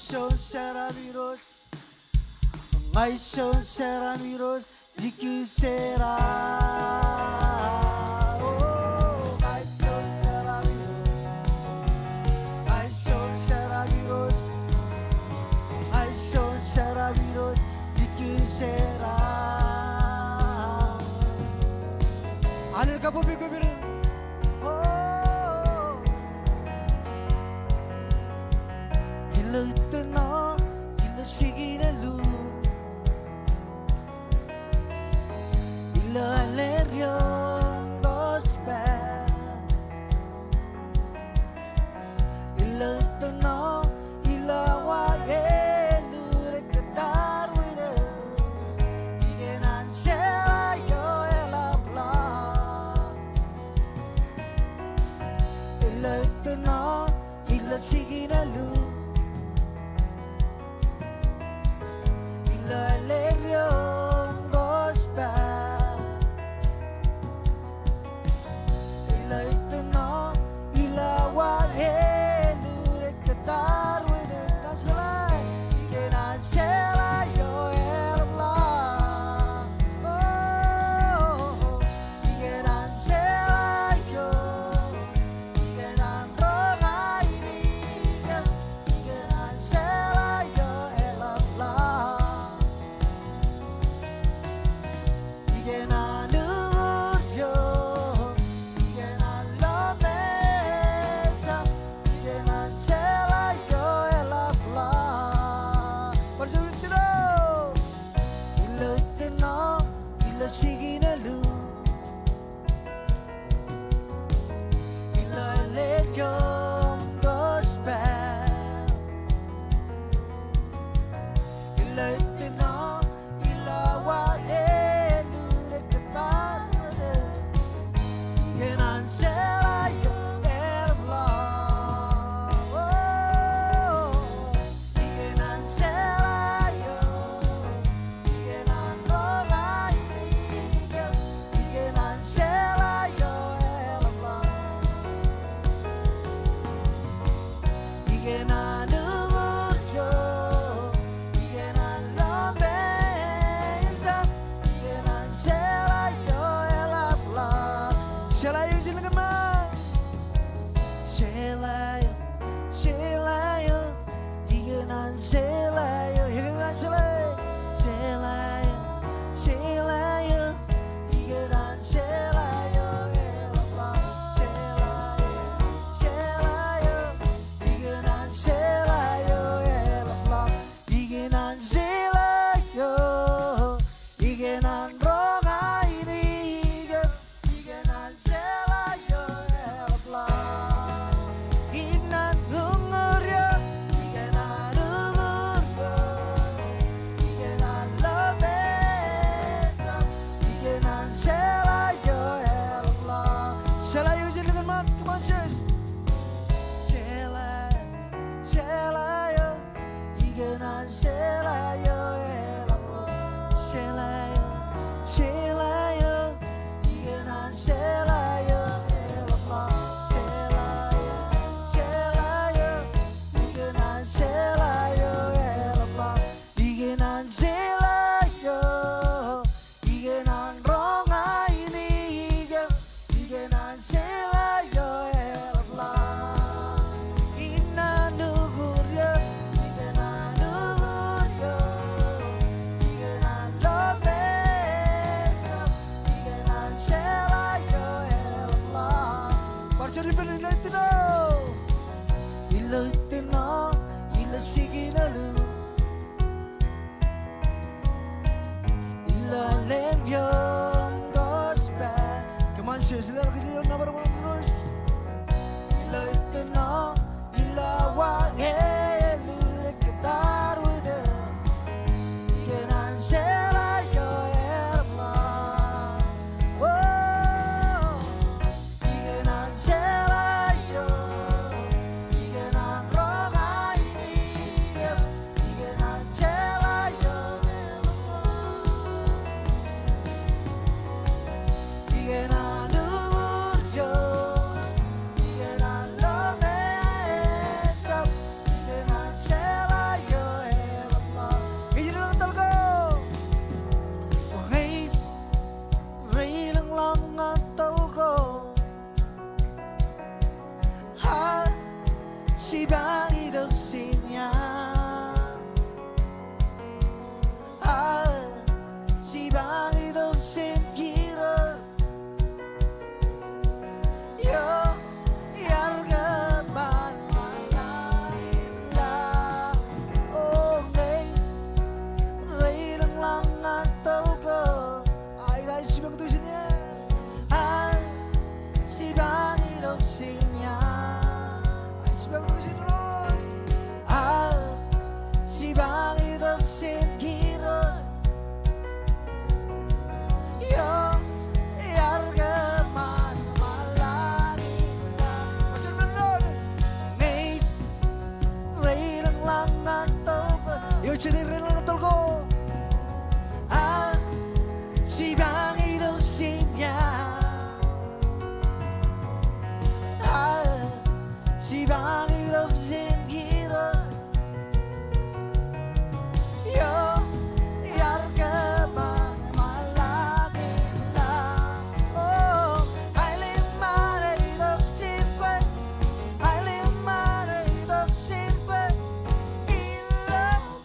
son saramíos, ay son saramíos, y que será. Oh, ay son saramíos, ay son saramíos, ay son saramíos, y que será. 하늘 가보비 그비를 일러 있던 너 일러 시기는 루 일러 알레리온 고스펠 일러 있던 너 일러 와예 루레 끝dar 위르 이게 난 셀라요 엘라블라 일러 있던 너 일러 시기는 루 Alerium gospel ila ito na ila wahelu rekatar with kan selai ikenan selayo erbla oh ikenan selayo ikenan roga ini ikenan selayo erbla 이게 난 누구려 이게 난 러메사 이게 난 셀라요 엘라블라 머리를 들어 일러 있던 일러 시기는 루 일러 알레리움 고스펠 일러 있던 일러 와예 Selayo jilgan ma Selayo Selayo Igenan selayo Igenan selayo Selayo Selayo Igenan selayo Selayo Selayo Igenan selayo Igenan selayo Igenan roga ini Selayo jilgan man, come on sis. Selayo, igenan selayo Selayo, selayo, igenan selayo Selayo, selayo, igenan selayo Igenan selayo, igenan ronga ini 이게난 셀라요 엘라 이게난 누구려 이게난 누구려 이게난 러베서 이게난 셀라요 엘라 벌써리 별이 날뜨노 일러 있뜨노 일러 시기나루 일러 알렘병 고스펠 Sila lagi na barang terus. Ila itu na, ila wahelu reketar wede. Igenan selayo erbla. Oh, igenan selayo, igenan roga ini, igenan selayo erbla. Igenan 지방이 독신냐 지방이 독신 길어 요 야르가만 말라길라 오 알림만의 독신배 알림만의 독신배 일러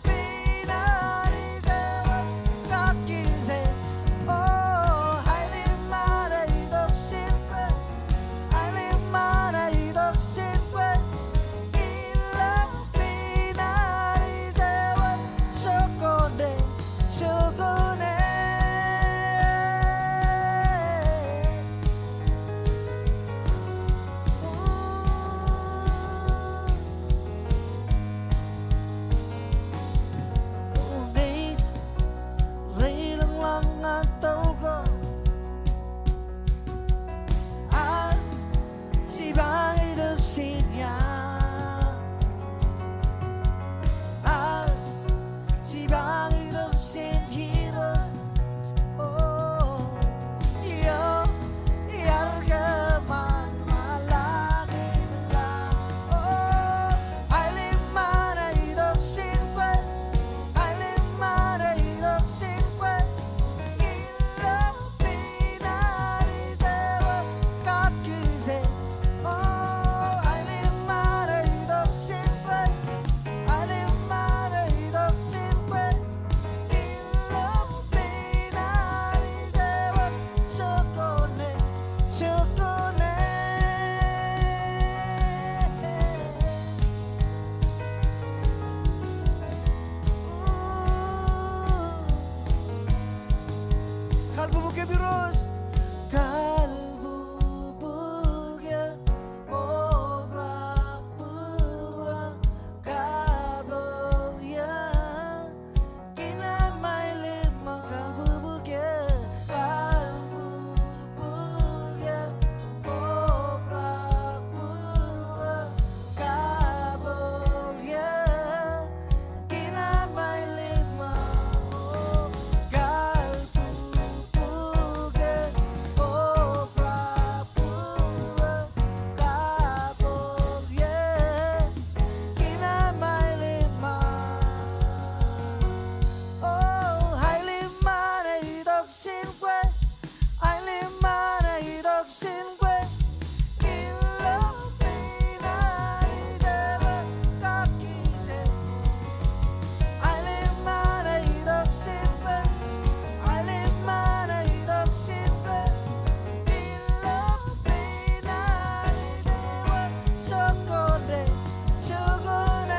비나리 세워 깎이세 오 알림만의 독신배 알림만의 독신배 일러 비나리 세워 초코네 초코네 지방이 득신이야 지방이 득신 히로 요 야르가만 말라길라 알림만의 덕신괴 알림만의 덕신괴 일러 비나리 세워 깎으세 알림만의 덕신괴 알림만의 덕신괴 일러 비나리 세워 초코네 초코네 갈부부게 비로스 갈부부게 꼬라 부라 가볼야 기나마일리만 갈부부게 갈부부게 꼬라 부라 가볼야 기나마일리만 갈부부게 꼬라 부라 가볼야 기나마일리만 알림만의 덕신괴 알림만의 덕신괴 일러 비나리 세워 깎이세 알림만의 덕신괴 알림만의 덕신괴 일러 비나리 세워 초코네 초코네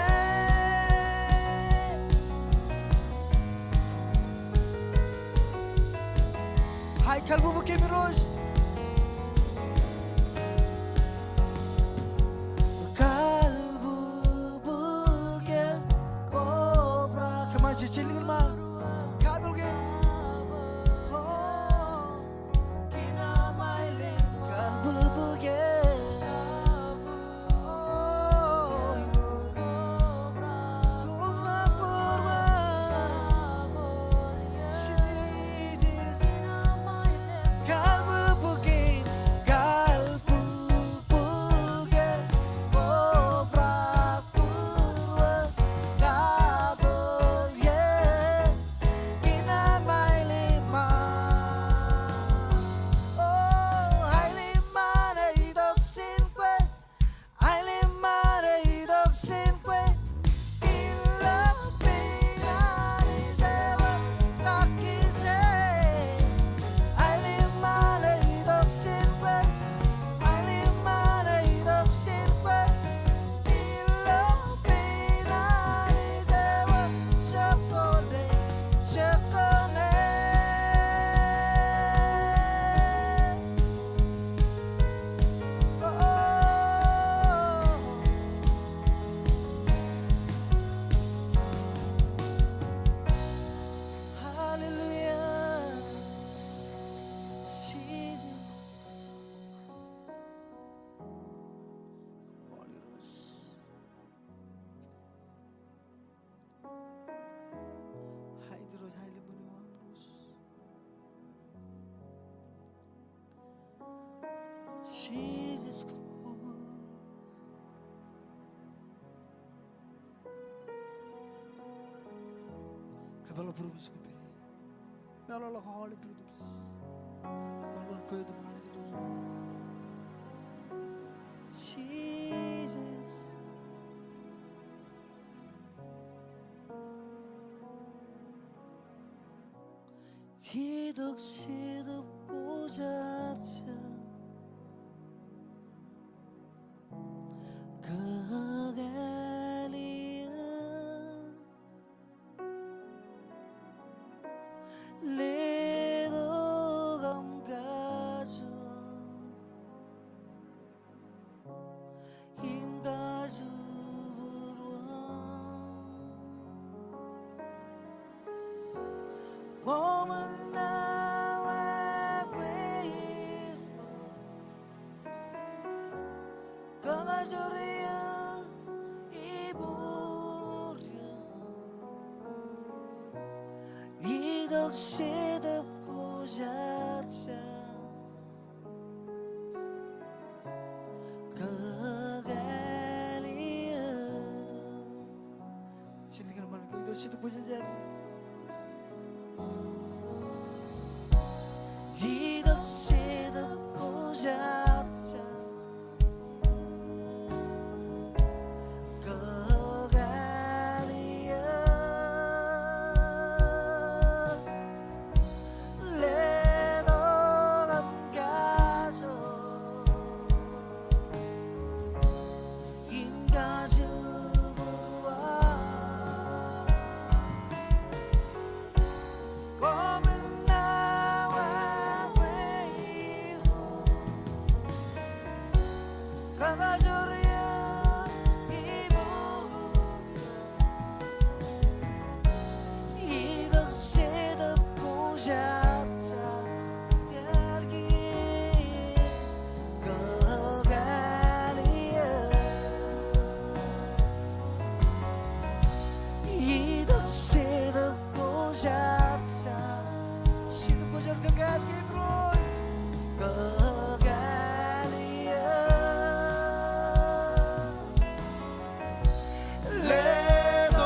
하이 갈부부게 미로시 갈부부게 꼬브라 그만 지칠링을 막 가볼게 기나마일링 갈부부게 꼬브라 꼬브라 시리즈 갈부부게 부르면서 급해 멜로라 홀리 부르면서 말로 그에도 많이 들으라 Jesus 시덥시덥고 잦아 그갈리아 레도 감가져 힘가져 부르왕 몸은 나와 외로 강아지려 이부려 이덕시덥고 잦아 그갈리아 진리가 말로 이덕시덥고 잦아 이덕시덥고 잦아 그갈리아 레도 감가서 인가주부와 검은 나와 외로 강아지려 이부려 이덕시덥고 잦아 갈기에 그갈리아 이덕시덥고 잦아 시덥고 잦아 갈기에 그갈리아 레도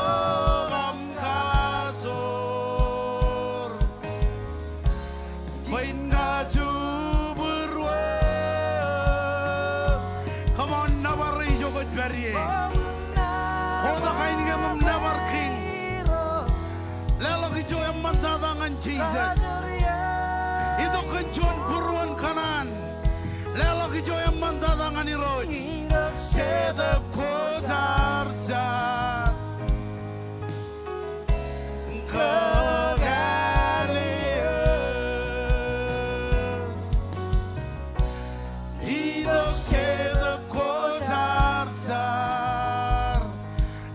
감가솔 Waingazuburwa. Come on, never jogot barrier. Hoda kain gamam never king. Lelo kijo yang mantadangan Jesus. Itu kencuan buruan kanan. Lelo kijo yang mantadangan iroj. Sedap kozarza.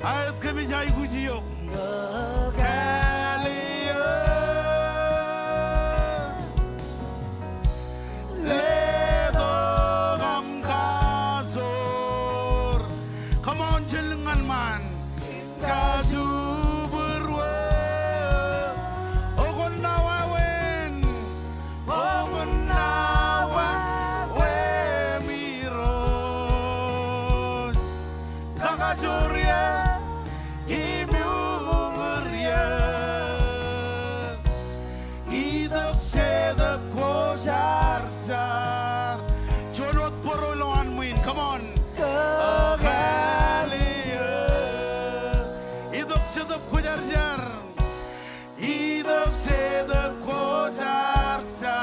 Ayat kami jai gujiyo. Ledo gamkasor. Come on, jelengan man. Kasuburwa. Ogon nawawen. Ogon nawawe miron. Kakasurya. 이무구리야 이덕세덕고 잘살 존옷 보러로 안무인 come on 그갈리아 이덕세덕고 잘살 이덕세덕고 잘살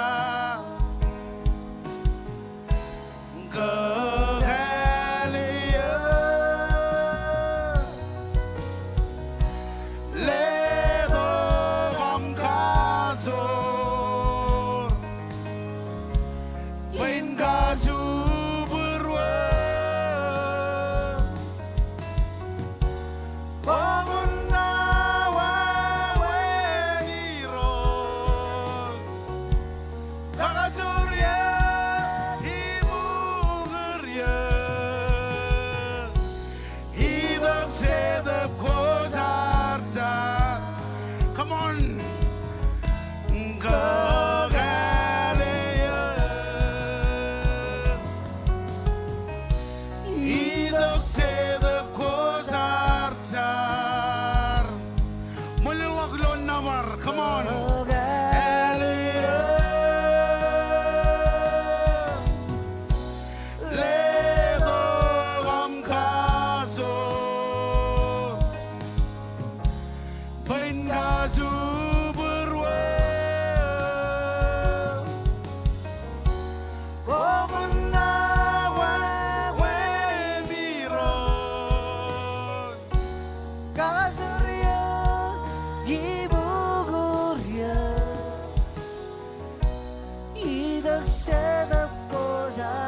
이득 새롭고자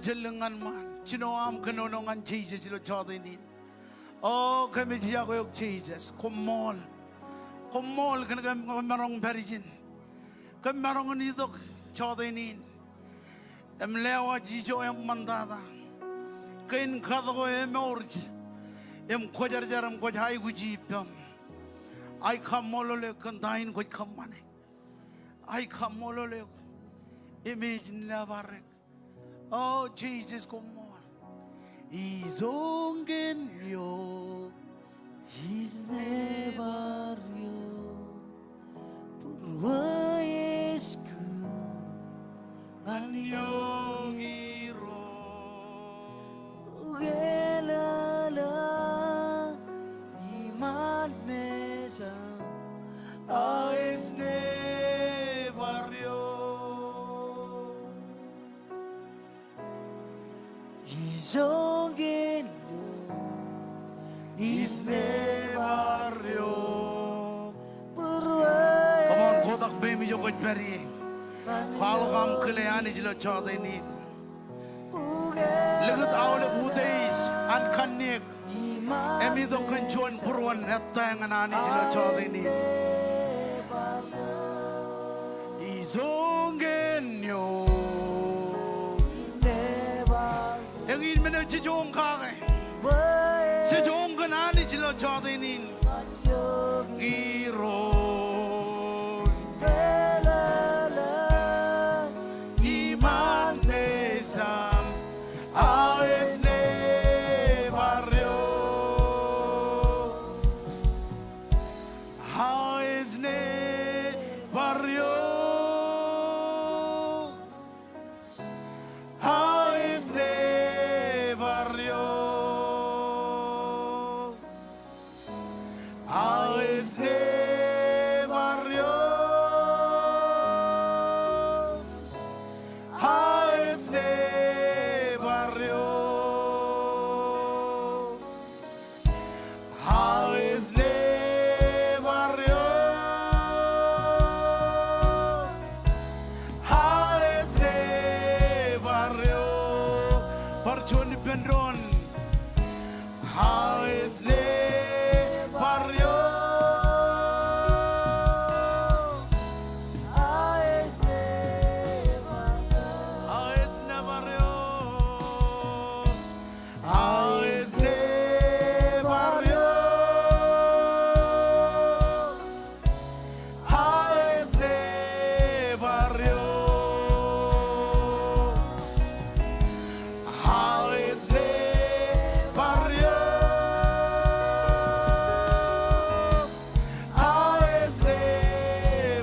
젤릉한만 진호함 근호농한 제이제지로 저더니 그미 지야고역 제이제스 콤몰 그니까 마롱 베리진 그 마롱은 이도 저더니 엠레와 지조 엠만다다 그인 가다고 에메오르지 엠 고자르자람 고자 아이구 지병 아이 캄몰로레 건다인 고이 컴만해 아이 캄몰로레 이미진 나바르 Oh Jesus, Kommol. He's ongen yo. He's never you. Purwaesku Anyo hero. Ugelala iman mesa. He's never you. He's ongen yo. He's never you. Come on, kodak baby jo koj peri. Khal kam keleani jilo chodeni. Legut awle budeis an khanik. Emi do kanchuan purwan etang anani jilo chodeni. Izongen yo. Engin mene chijong kage. Chijong kanani jilo chodeni. Giro. John Pendron. How is ne barrio? How is ne barrio? How is ne barrio? How is ne barrio? How is ne barrio? How is ne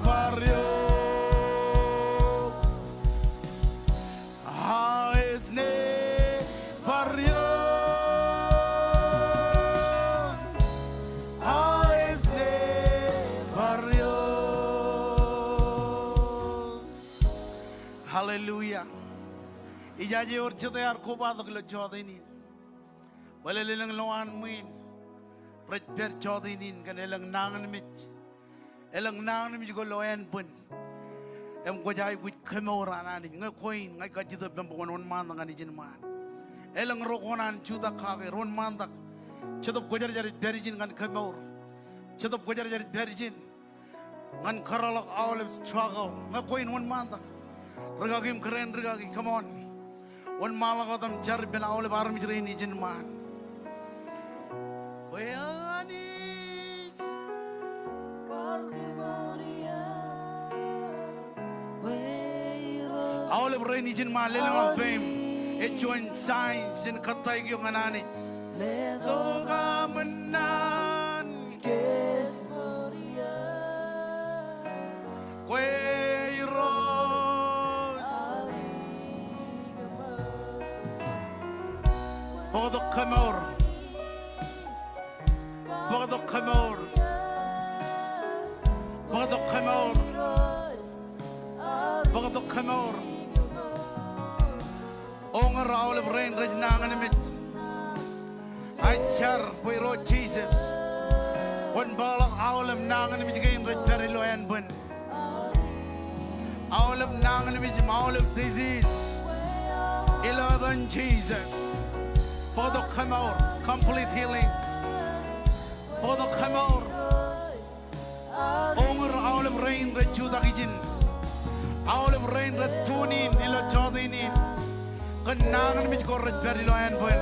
barrio? How is ne barrio? How is ne barrio? Hallelujah. Ijaje or chete ar koba daglo jodini. Walelang loan muin. Rajper jodinin kan elang nangan mich. Elang nangan mich go loan pun. Em go jai wit Kommol anani ngai koin ngai kajito bembo on man ngani jin man. Elang rokonan chuta kage ron mandak. Chedop gojar jarit berijin kan Kommol. Chedop gojar jarit berijin. Ngan karalak olive struggle. Ngai koin on mandak. Regagim keren regagi come on. One malagatam jar ben olive army jrin jin man. Weanis olive rain jin man lelang bem. It join signs in katay yung anani. Doga manan Pagdok Kommol, pagdok Kommol, pagdok Kommol, pagdok Kommol. Onger olive rain rejnangan mit. I char we wrote Jesus. One balak olive nangan mit gain red very low and bun. Olive nangan mit olive disease. 11 Jesus. Pagdok Kommol, complete healing. Pagdok Kommol. Onger olive rain red judagijin. Olive rain red tunin ilo jodinin. Kenangan mit ko red very low and bun.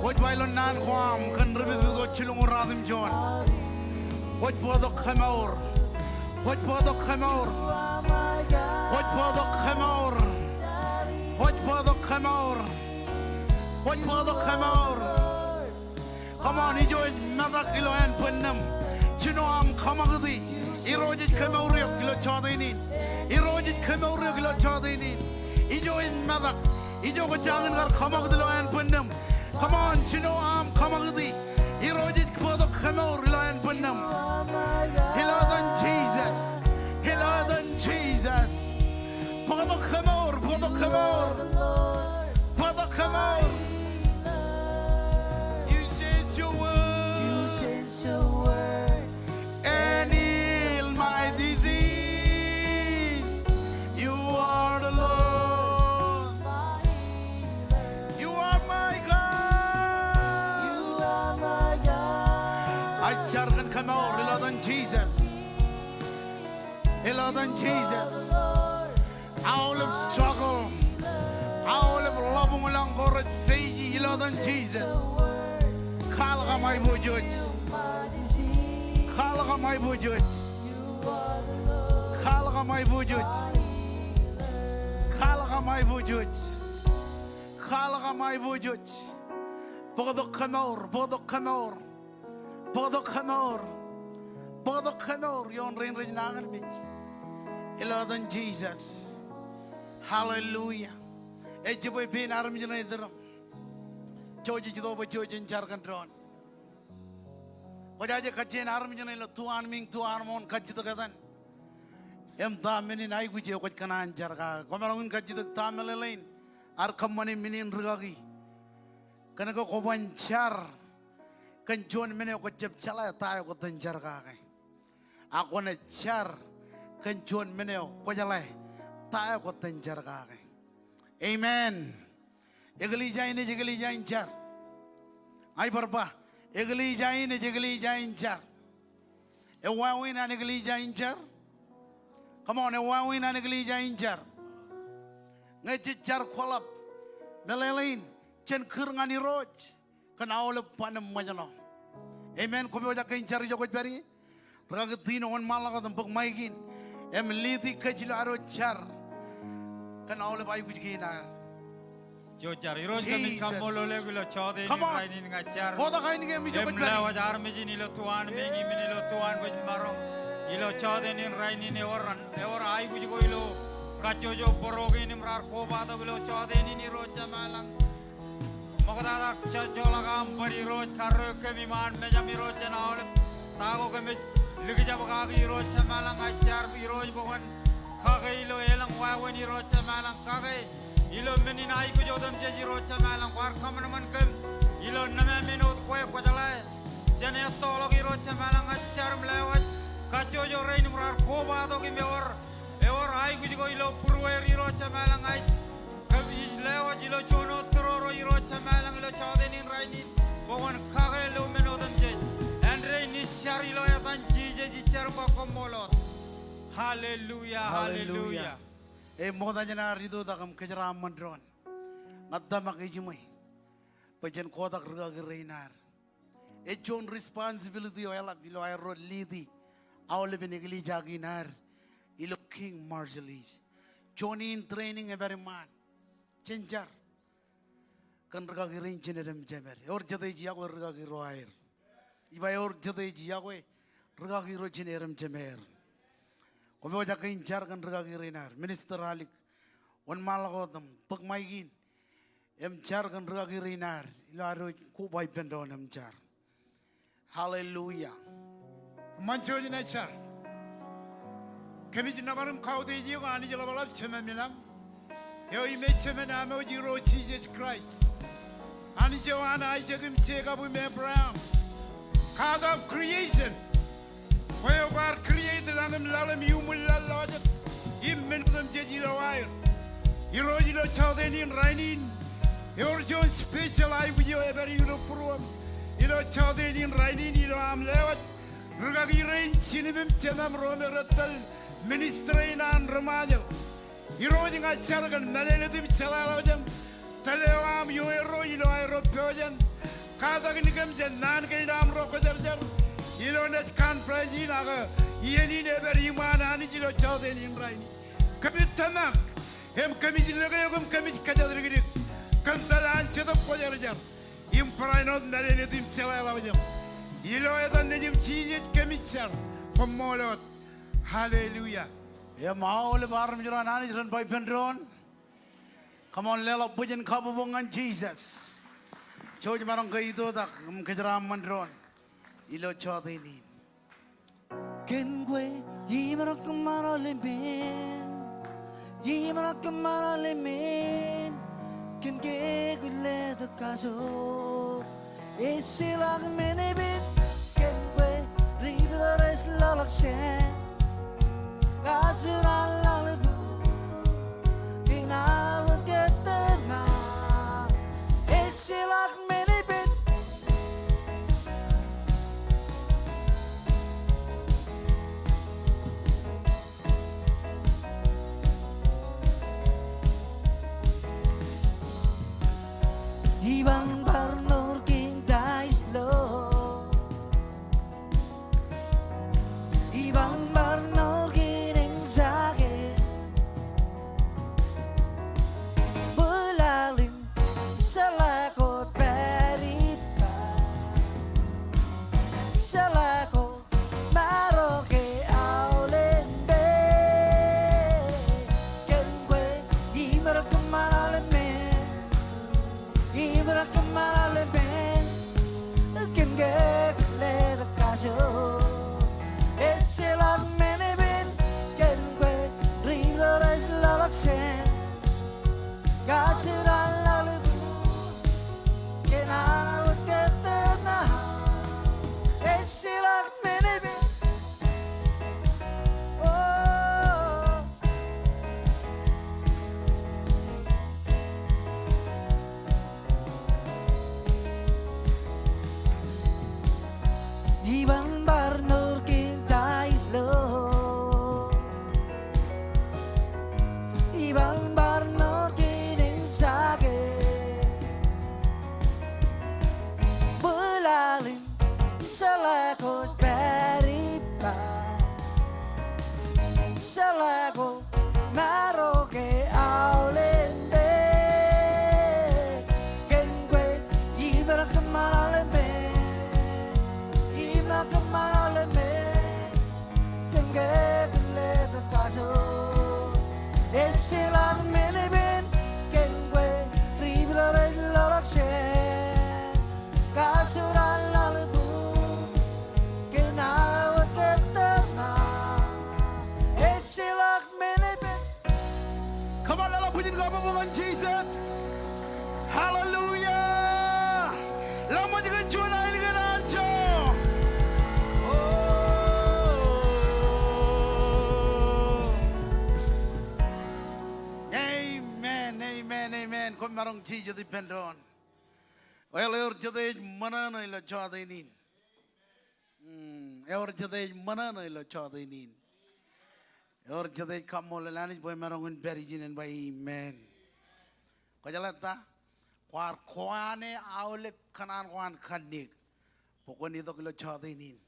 What bailon nan kwam kan ribit go chilung radim John. What pagdok Kommol. What pagdok Kommol. What pagdok Kommol. What pagdok Kommol. What pagdok Kommol. Come on, enjoy madak ilo and punam. Chino am kamagdi. Irojit Kommol kilo chadinin. Irojit Kommol kilo chadinin. Enjoy madak. Enjoy ko jangan kar kamagdi lo and punam. Come on, chino am kamagdi. Irojit pagdok Kommol ilo and punam. Hiladan Jesus. Hiladan Jesus. Pagdok Kommol. Pagdok Kommol. Pagdok Kommol. Your word and heal my disease. You are the Lord. You are my God. You are my God. I jargon Kommol, Iladan Jesus. Iladan Jesus. Olive struggle. Olive love lang korat feiji Iladan Jesus. Kalga may bujud. Kalga may bujud. Kalga may bujud. Kalga may bujud. Kalga may bujud. Pagdok Kommol, pagdok Kommol. Pagdok Kommol. Pagdok Kommol. Yon rin nangan mit. Iladan Jesus. Hallelujah. Ejiboy bin aram jina idram. Choji jido bo choji jarkan dron. Wajaje kajen aram jina ilo tuan ming tuan mon kajito kadan. Em ta meni nai guje ko kanan jarga. Komalong kajito ta melelain. Ar kamani minin rigagi. Kana ko kobanchar. Kan jon meni ko jeb chala ta ko tan jarga kai. Ako na char kan jon meni ko jala ta ko tan jarga kai. Amen. Eglija ini jeglija incar. Ai parpa. Eglija ini jeglija incar. Ewawin an eglija incar. Come on, ewawin an eglija incar. Ngejar kolap. Melelain. Chen kerngani roj. Kena oleh panem majano. Amen. Kopi wajah incar jokot beri. Ragatino on malaka tempat maigin. Lidi kecil arojar. Kena oleh bayi kujikinar. Jojar iroj kami Kommol oleh gula chode ni Come on. raini ngajar. Kota kain ni kami jokot beri. Wajar meji ni lo tuan mengi meni lo tuan kuj marong. Ilo chode ni raini ni orang ai kuj ko ilo kaco jo porogi ni merar koba to ilo chode ni roja malang. Makadadak chola kam bari roj karo kami man meja mi roja na oleh tago kami lagi jab kaki roja malang ngajar bi roj bukan kaki ilo elang wawen ni roja malang kaki ilo meni nai ku jodam jeji roja malang war kaman kem ilo nama minut kue kujalai jane tolong iro roja malang ngajar melewat kaco jo rein murar koba to ki ewar ai ku jo ilo purwe iro roja malang ai kami lewat ilo chono teroro iro roja malang ilo chodenin rainin bukan kaki ilo minudam jeji Andre ni cari lo ya tan jeji cari pa Kommolot. Haleluya, haleluya. Moda jana rido takam kejaram mandron. Ngadda makijimai. Pajan kota kerja gereinar. John responsibility oela bilo aero lidi. Awal benegli jaginar. Ilo King Marjalis. Johnny in training every man. Cenjar. Kan kerja gerein jenerem jemer. Or jadai jia ko kerja geroair. Iba or jadai Iakwe rega giro jenerem jemer. Kowe wajah kincar kan rega girenar. Minister Halik on malakotam pek maigin. Car kan rega girenar. Ilo aro kubai pendon car. Hallelujah. Mancho jina char. Kami jina barum kau de jiyo ani jala balap chema milang. Yo ime chema na ame ujiro Jesus Christ. Ani jawana ai jagim chega bu me Abraham. God of creation. Where you are created and them lalam you will lodge. Immen them jejilo air. You know you child in rainin. Your John special I with you ever you know pruam. You know child in rainin you know am lewat. Rugagi rain cinimim chenam romerotal ministrain and romanel. You know you got chargan naletim chalajam. Telewam you you know I ropojan. Kata kini kem nan kini dam roko jar. Ilo net kan praji naga. Yeni neber iman ani jilo chau deni raini. Kami tamak. Hem kami jilo kaya kami kajar gini. Kantalan cetop kojar jar. Imprainot nare netim cela lawajam. Ilo etan nejim cijet kami car. Kommolot. Hallelujah. Ya mau le baram juran ani juran pai pendron. Come on lelo pujen kabubongan Jesus. Coba marang ke itu tak kejaram mandron. Ilo coba ini. Kengue yimara kemana lemen, yimara kemana lemen. Kenge gule dekaso, esilag menebit. Kengue ribra res lalaksen, kazuran lalebu, kinawat ketena, esilag menebit. Iban barnor king dice low. Iban barnor king zage. Bulalim salakot peripa. Salakot maroke aulembe. Kengue imara kemana lemen. Ibra kemana Jesus. Hallelujah. Lama juga juara ini kan anjo. Amen, amen, amen. Kau marong Jesus depend on. Well, jadi mana na ilo juara ini. Jadi mana na ilo juara ini. Jadi Kommol lani boy marong berijin and by amen. Kau jalan ta? Kuar kuane awalnya kanan kuan kanik. Pokoknya itu kalau juara ini.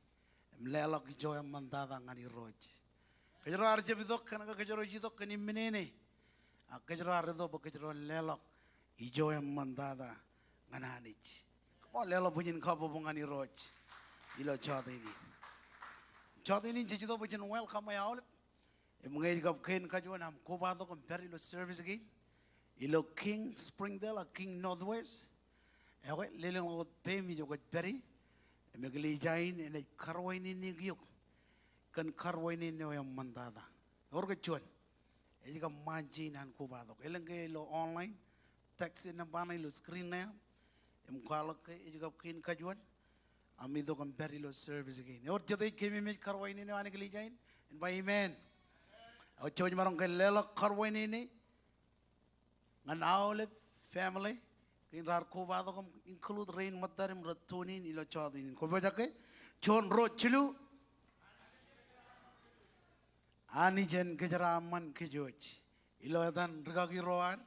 Melelak joy mandada ngani roj. Kejero arja bidok kan kejero jidok kan imene. Kejero ardo kejero lelak joy mandada ngananich. Kau lelak punya kau ngani roj. Ilo juara ini. Juara ini jadi itu punya welcome ya awalnya. Mengaji kau kain kajuan ham koba tu compare ilo service lagi. Ilo King Springdale, King Northwest. Ewe leleng laut pemi juga beri. Emegli jain ene karwain ini giok. Kan karwain ini yang mandada. Orang kecuan. Jika majin han koba tu. Eleng ke ilo online. Text ina bana ilo screen na. Kalau ke jika kain kajuan. Ami tu compare ilo service lagi. Orang jadi kami mej karwain ini ane geli jain. By amen. Aku coba marong ke lelak karwain ini. Ngan awalnya family, kinrar koba tu include rain matarim ratunin ilo chadinin. Koba jaga, John road cilu, anijen kejaraman kejoj. Ilo edan regagi roar,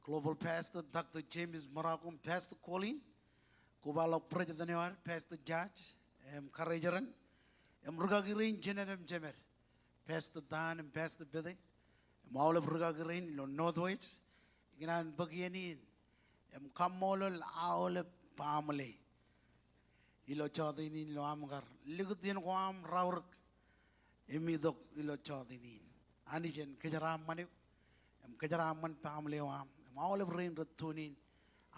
global pastor Dr. James Marakum pastor Colin, koba lo president war pastor Judge, karajaran, regagi rain jenerem jemer, pastor Dan pastor Bede, awalnya regagi rain ilo Northwest. Ginan bagian ini, Kommol awal pamle, ilo cawat ini ilo amgar, ligutin ko am rawr, emidok ilo cawat ini, anijen kejaraman kejaraman pamle wam, awal rain ratunin,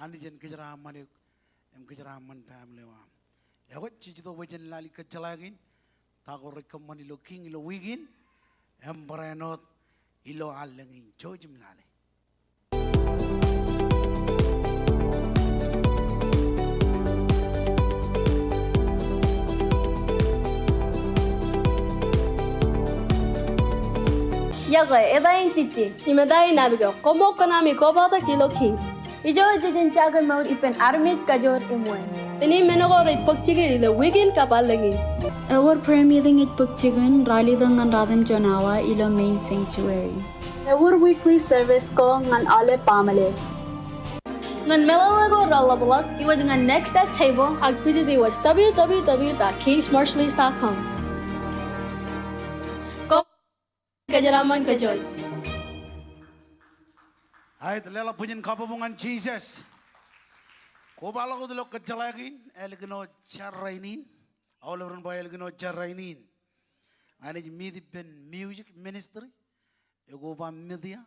anijen kejaraman kejaraman pamle wam. Ya kot cici tu wajan lali kecelagin, takut rekomen ilo king ilo wigin, berenot ilo alengin, jojim lali. Iakwe, edain cici, imedai nabigo, komo konami koba ta kilo kings. Ijo jijin jagan maud ipen armit kajor imwe. Tini menogo rei pokchigi ilo wigin kapalengin. Our prayer meeting at Pugchigan, Ralidan and Radham Jonawa, ilo main sanctuary. Our weekly service ko ngan ale pamale. Ngan melalago ralabalak, iwa dengan next step table, agpijidi was www.kingsmarshallies.com. Kejaraman kejoj. Ay, telela punya kabubungan Jesus. Koba lagu tu lo kejalagin, elgino charainin, all orang boy elgino charainin. Ane midi pen music ministry, egoba media,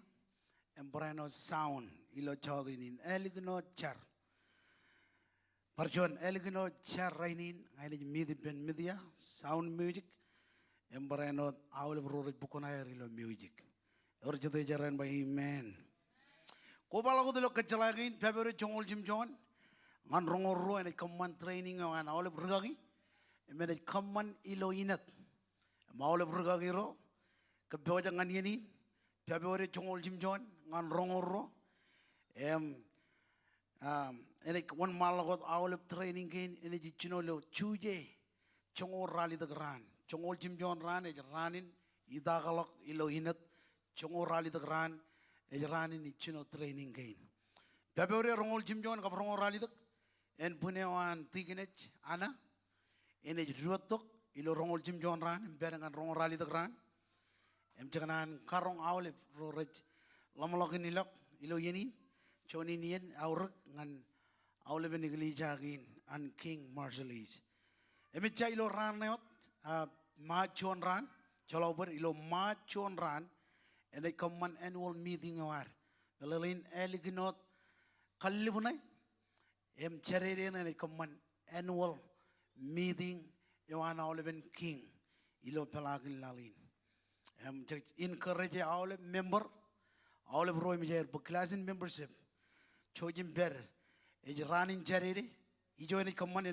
embrano sound, ilo chadinin, elgino char. Perjuan elgino charainin, ane midi pen media, sound music. Embrano awal berurut bukan air ilo music. Orang jadi jaran by amen. Koba lagu tu lo kecelagin, Februari jongol Jim John, ngan rongoro ane command training ngan awal bergagi, emene command ilo inat, awal bergagi ro, kebawa jangan ini, Februari jongol Jim John, ngan rongoro, ene one malagot awal training kain, ene jino lo chuje, jongol rally the gran. Chongol Jim John ran, ranin, idagalok ilo inat, chongol rally the gran, ranin ichino training gain. February rongol Jim John kap rongol rally the, en punewan tiginech ana, ene ruatok ilo rongol Jim John ran, berengan rongol rally the gran, janganan karong awle rorej, lamalokin ilok ilo yenin, chonin yen auruk ngan awle benigli jagin an King Marshallies. Emecha ilo ran neot. Machon ran, kalau ber ilo machon ran, and common annual meeting awar. Belin eliginot kalibunai, cherry and common annual meeting. Yohan Oliven King, ilo pelagin lalin. Encourage all member, all of Roy Mijer book class in membership chojim ber e running charity I join a command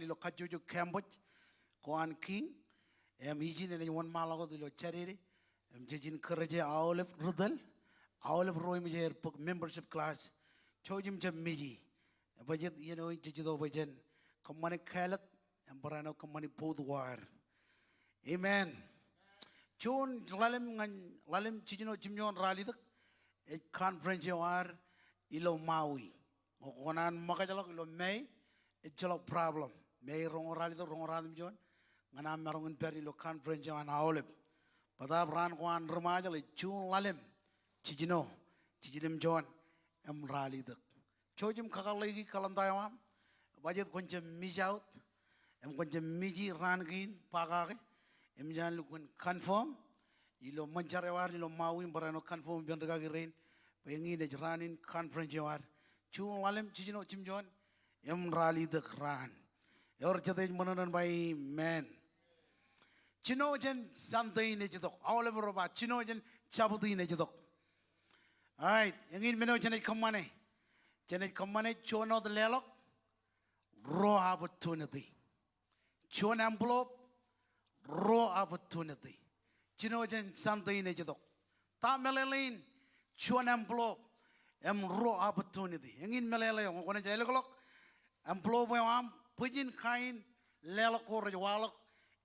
lo kajojo Cambridge Koan King hijin and one malago the lo charity jejin courage all of Rudal all of Roy Mijer book membership class chojim jam miji budget jijido bajan command kalat and barano command both war amen Chun lalim chijino chimyon rally a conference war ilo Maui o konan makajalok ilo May a jalok problem May wrong rally the wrong radam jon ngana marong peri lo conference an aulip padab ran kwan ramajal chun lalim chijinim jon am rally the chojim kakalagi kalandayam budget koncha mijaut am koncha miji rangin pagake em jan lukun confirm ilo manjare war ilo Maui barano confirm biandaga rain pengi ne ranin conference war chung lalem chijino chimjon em rally the ran yor chate mananan by man chino jen santai ne jidok all over ba chino jen chabudi ne jidok all right engin meno jen kamane chono the lelok raw opportunity chon envelope raw opportunity chino jen santai ne jidok ta melelin chon envelope raw opportunity engin melele ngone jale kolok envelope am pujin kain lelok ko rewalok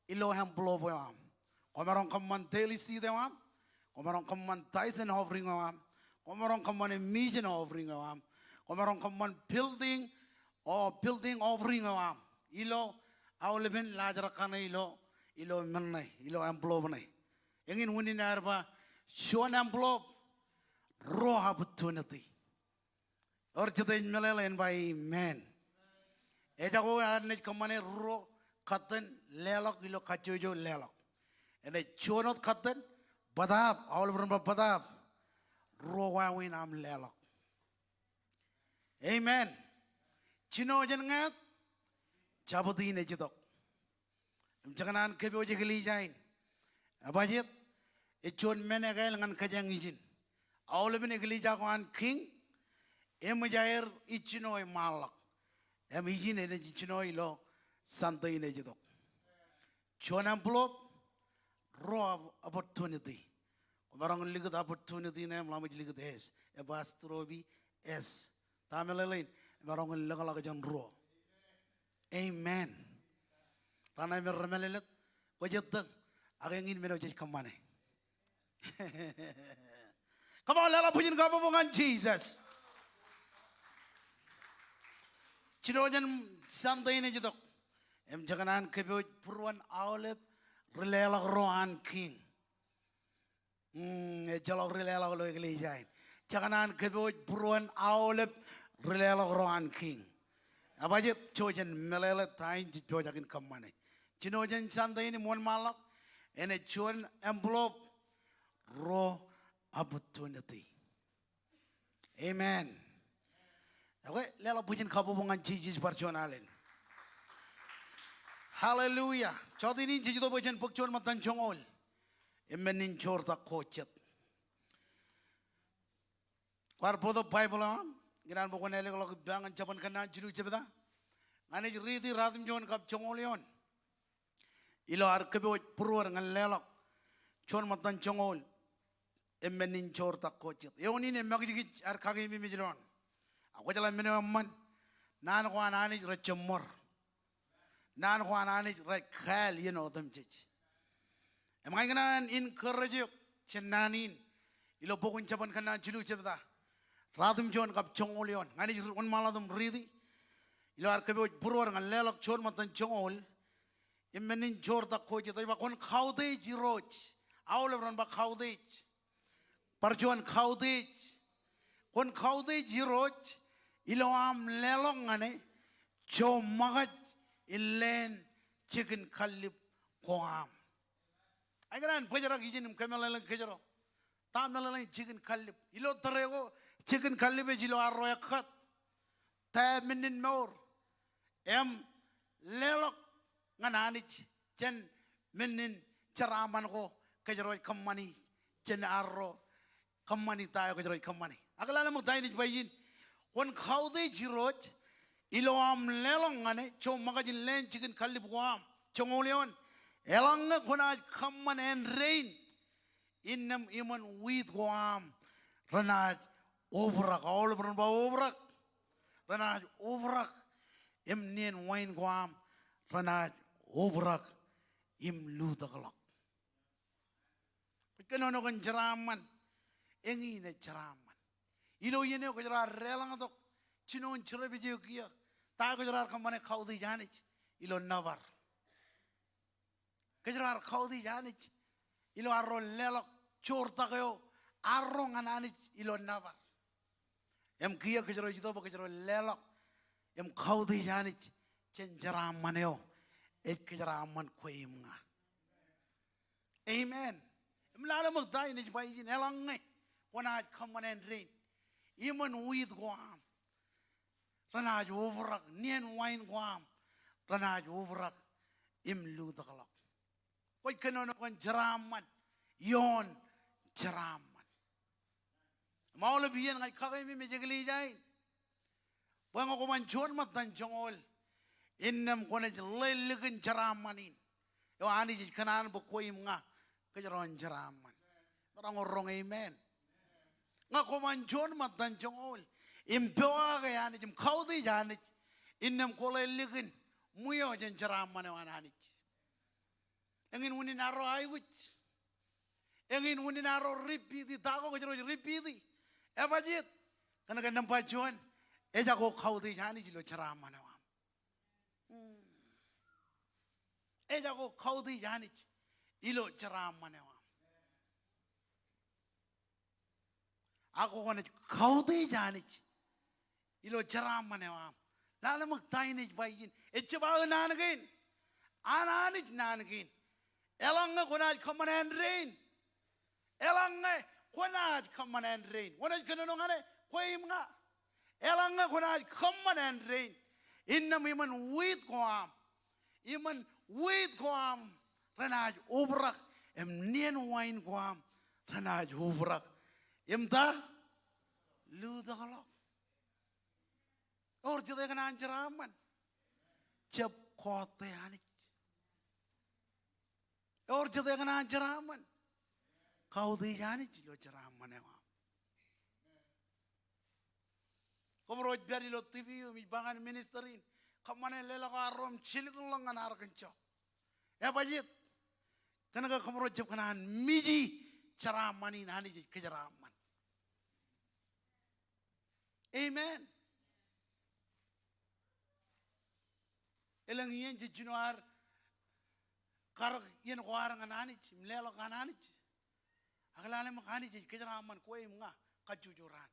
ilo envelope am komarong kaman daily see them am komarong kaman Tyson offering am komarong kaman mission offering am komarong kaman building offering am ilo awleben lajara kana ilo menai ilo envelope nai engin wuni narba shon envelope raw opportunity or jade melele by man ejago arne kamane raw katan lelok ilo kachojo lelok ene chonot katan badab all from badab raw wawin am lelok amen chino jen ngat chabudi ne jidok janganan kebo jegli jain abajet echon menegal ngan kajang ijin all of negli jagoan king emajair ichino malak em ijin ne ichino ilo santai ne jidok chon envelope raw opportunity marang ligat opportunity ne lamaj ligat es ebastrobi es tamelelain marang lagala jan raw amen rana mer melelet wajet agengin meno jej kamane come on lala pujin kabongan Jesus chinojan santai ne jidok em jaganan kebo puruan awlep relela rohan king e jalok relela lo egli jain jaganan kebo puruan awlep relela rohan king abajet chojan melele tain jojakin kamane chinojan santai ni mon malak ene chon envelope raw opportunity amen okay lela pujin kabongan Jesus personalen hallelujah chodini jijido bojan pokchon matan chongol emenin chorta kochet war podo bible ginan bokon ele lo bangan japan kana jilu jebda ane ridi radim jon kap chongolion ilo arkebe purwar ngal lelok chon matan chongol emenin chorta kochet yoni ne magji ar kage mi mijron ako jala mene man nan ko anani rechmor nan ko anani rekhal them chich am I gonna encourage you chenanin ilo bokun chapan kana jilu chebda radum jon kap chongolion ngani on maladum ridi ilo arkebe purwar ngal lelok chon matan chongol emenin chorta kochet ba kon khaude jiroch all around ba khaude parjuan khaude kon khaude jiroch ilo am lelong ane chomagaj ilen chicken khalip koam agaran pajara gijin kamela kejaro tamela chicken khalip ilo tarego chicken khalip jilo arro yakhat ta minin mor em lelok ngananich chen minin charaman ko kejaro kamani chen arro kamani tayo ko jero kamani akalala mo tayo ni bayin kon khawde jiroj ilo am lelong ane chom magajin len chicken kalibwam chongolion elanga kona kamman and rain innam iman with guam ranaj overak all overak ranaj overak imnien wine guam ranaj overak im ludagalak kenono kan jeraman engi ne jeraman ilo yene ko jera relang dok chinon chrebeje kia ta ko jera kamane khawdi janich ilo navar ko jera khawdi janich ilo arro lelok chorta ko arro ngananich ilo navar em kia ko jera jito ko jera lelok em khawdi janich chen jeraman yo ek jeraman khoimnga amen Mlala magday ni jbay jin elang ngay wanaj kaman and rain iman with guam ranaj overak nien wine guam ranaj overak imlu dagalak koy kanono kon jaraman yon jaraman maula biyan ngay kakay mi jagli jain wango ko man chon matan chongol innam konaj leligan jaramanin yo ani jij kanan bu koy mga kajaron jeraman orang orang amen ngako manjon matan jongol impewa kaya ni jim khawdi janich innam kolay ligin muyo jen jeraman wananich engin wuni naro ayuch engin wuni naro ripidi tago kajaro ripidi evajit kana kan nampa jon eja ko khawdi janich lo jeraman wam eja ko khawdi janich ilo jeraman wam ako kone khawdi janich ilo jeraman wam lala magtainich bayin etchaba nanagin ananich nanagin elanga konaj kaman and rain elanga konaj kaman and rain wonaj kanono ngane koim nga elanga konaj kaman and rain innam iman with kwam iman with kwam ranaj overak em nien wine guam ranaj overak em da lu dagalok or jede kan anjaraman chep khote anich or jede kan anjaraman khawdi janich lo jaraman ewa komroj beri lo tv mi bangan ministerin kamane lelaga rom chiliklang anar kencho ya bajit kanaga kamro jep kanan miji caramani nani kejaraman amen elang yen jejunar kar yen kwar nganani mlelo kanani aglale makani kejaraman ko imnga kajujuran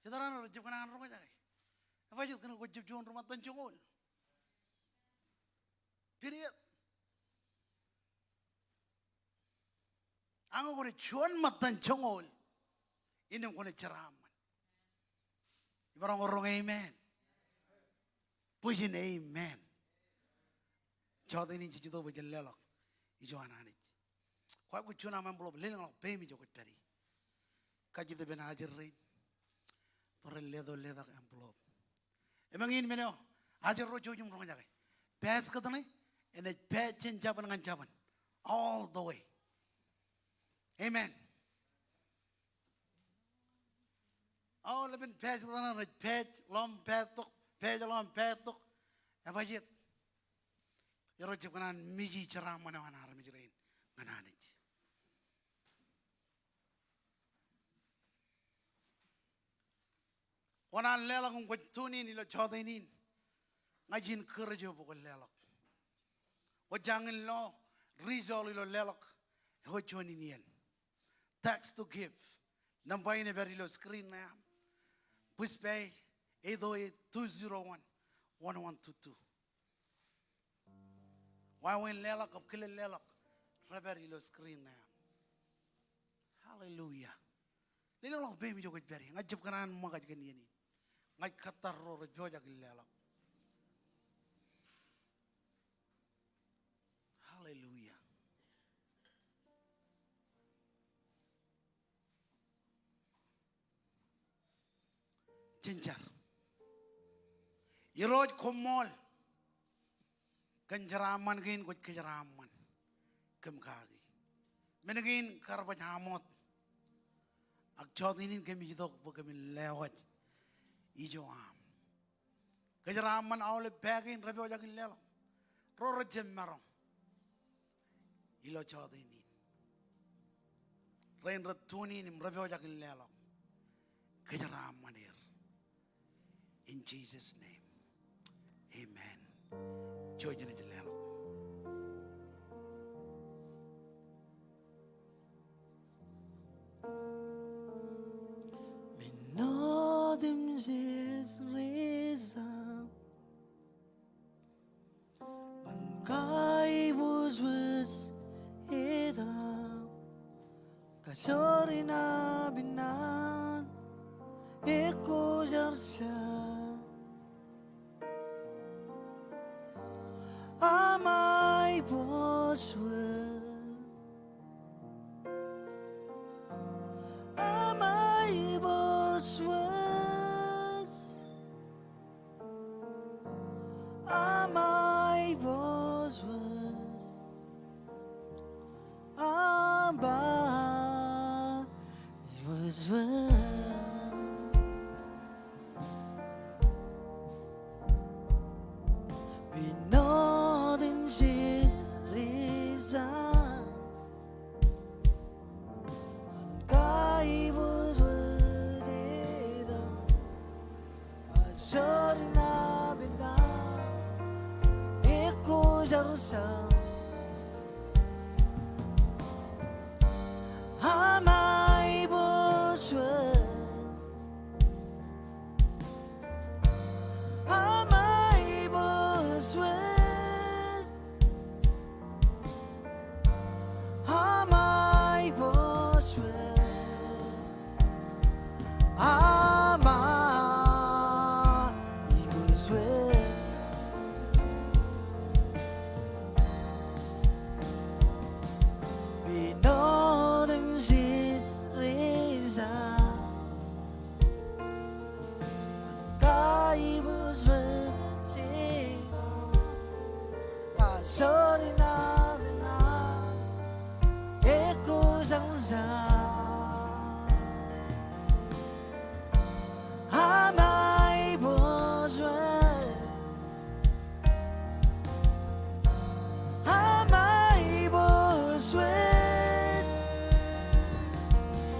sedaran jep kanan ro jay Wajib kena wajib jual rumah tanjungol. Period. Anggo kena jual matan tanjungol. Ini kena ceraman. Ibarang orang amen. Pujian amen. Jauh ini cici tu pujian lelak. Ijo anak. Kau aku cuna main belum lelak pemi jauh peri. Kaji tu benar ajar rain. Perledo ledak envelope. Emang ini mana? Ajar rojo jum orang jaga. Pass kata ni, ini pass jaban dengan jaban, all the way. Amen. Oh, lebih pass kata ni, pass lom pass tok, apa je? Ya rojo kanan miji cerah mana mana hari miji lain, mana ni? Wanan lelak ung kutunin ilo chodinin ngajin kerja pukul lelak. Wajangan lo rizal ilo lelak hojonin yen. Tax to give. Nampai ni beri lo screen na yam. Puspay 808-201-1122. Wawen lelak ap kile lelak reberi lo screen na yam. Hallelujah. Lilo lo bemi jogot beri ngajib kanan magaj ganyanin. Ngai katar ro joja gilelak. Hallelujah. Cincar. Iroj Kommol. Kenjeraman gin kot kejeraman. Kemkagi. Menegin karbanhamot. Akchot ini kami jidok bu kami lewat. Ijo am. Kejeraman awal bagin rabi ojakin lelo. Roro jemmarong. Ilo chot ini. Rain ratuni nim rabi ojakin lelo. Kejeraman ir. In Jesus' name. Amen. Joy jene jelelo. Nodim zis reza. Mankai was eda. Kasorina binan. Eko jarsa. Amai boswe. Amai boswe. Amai boswe. Amba boswe.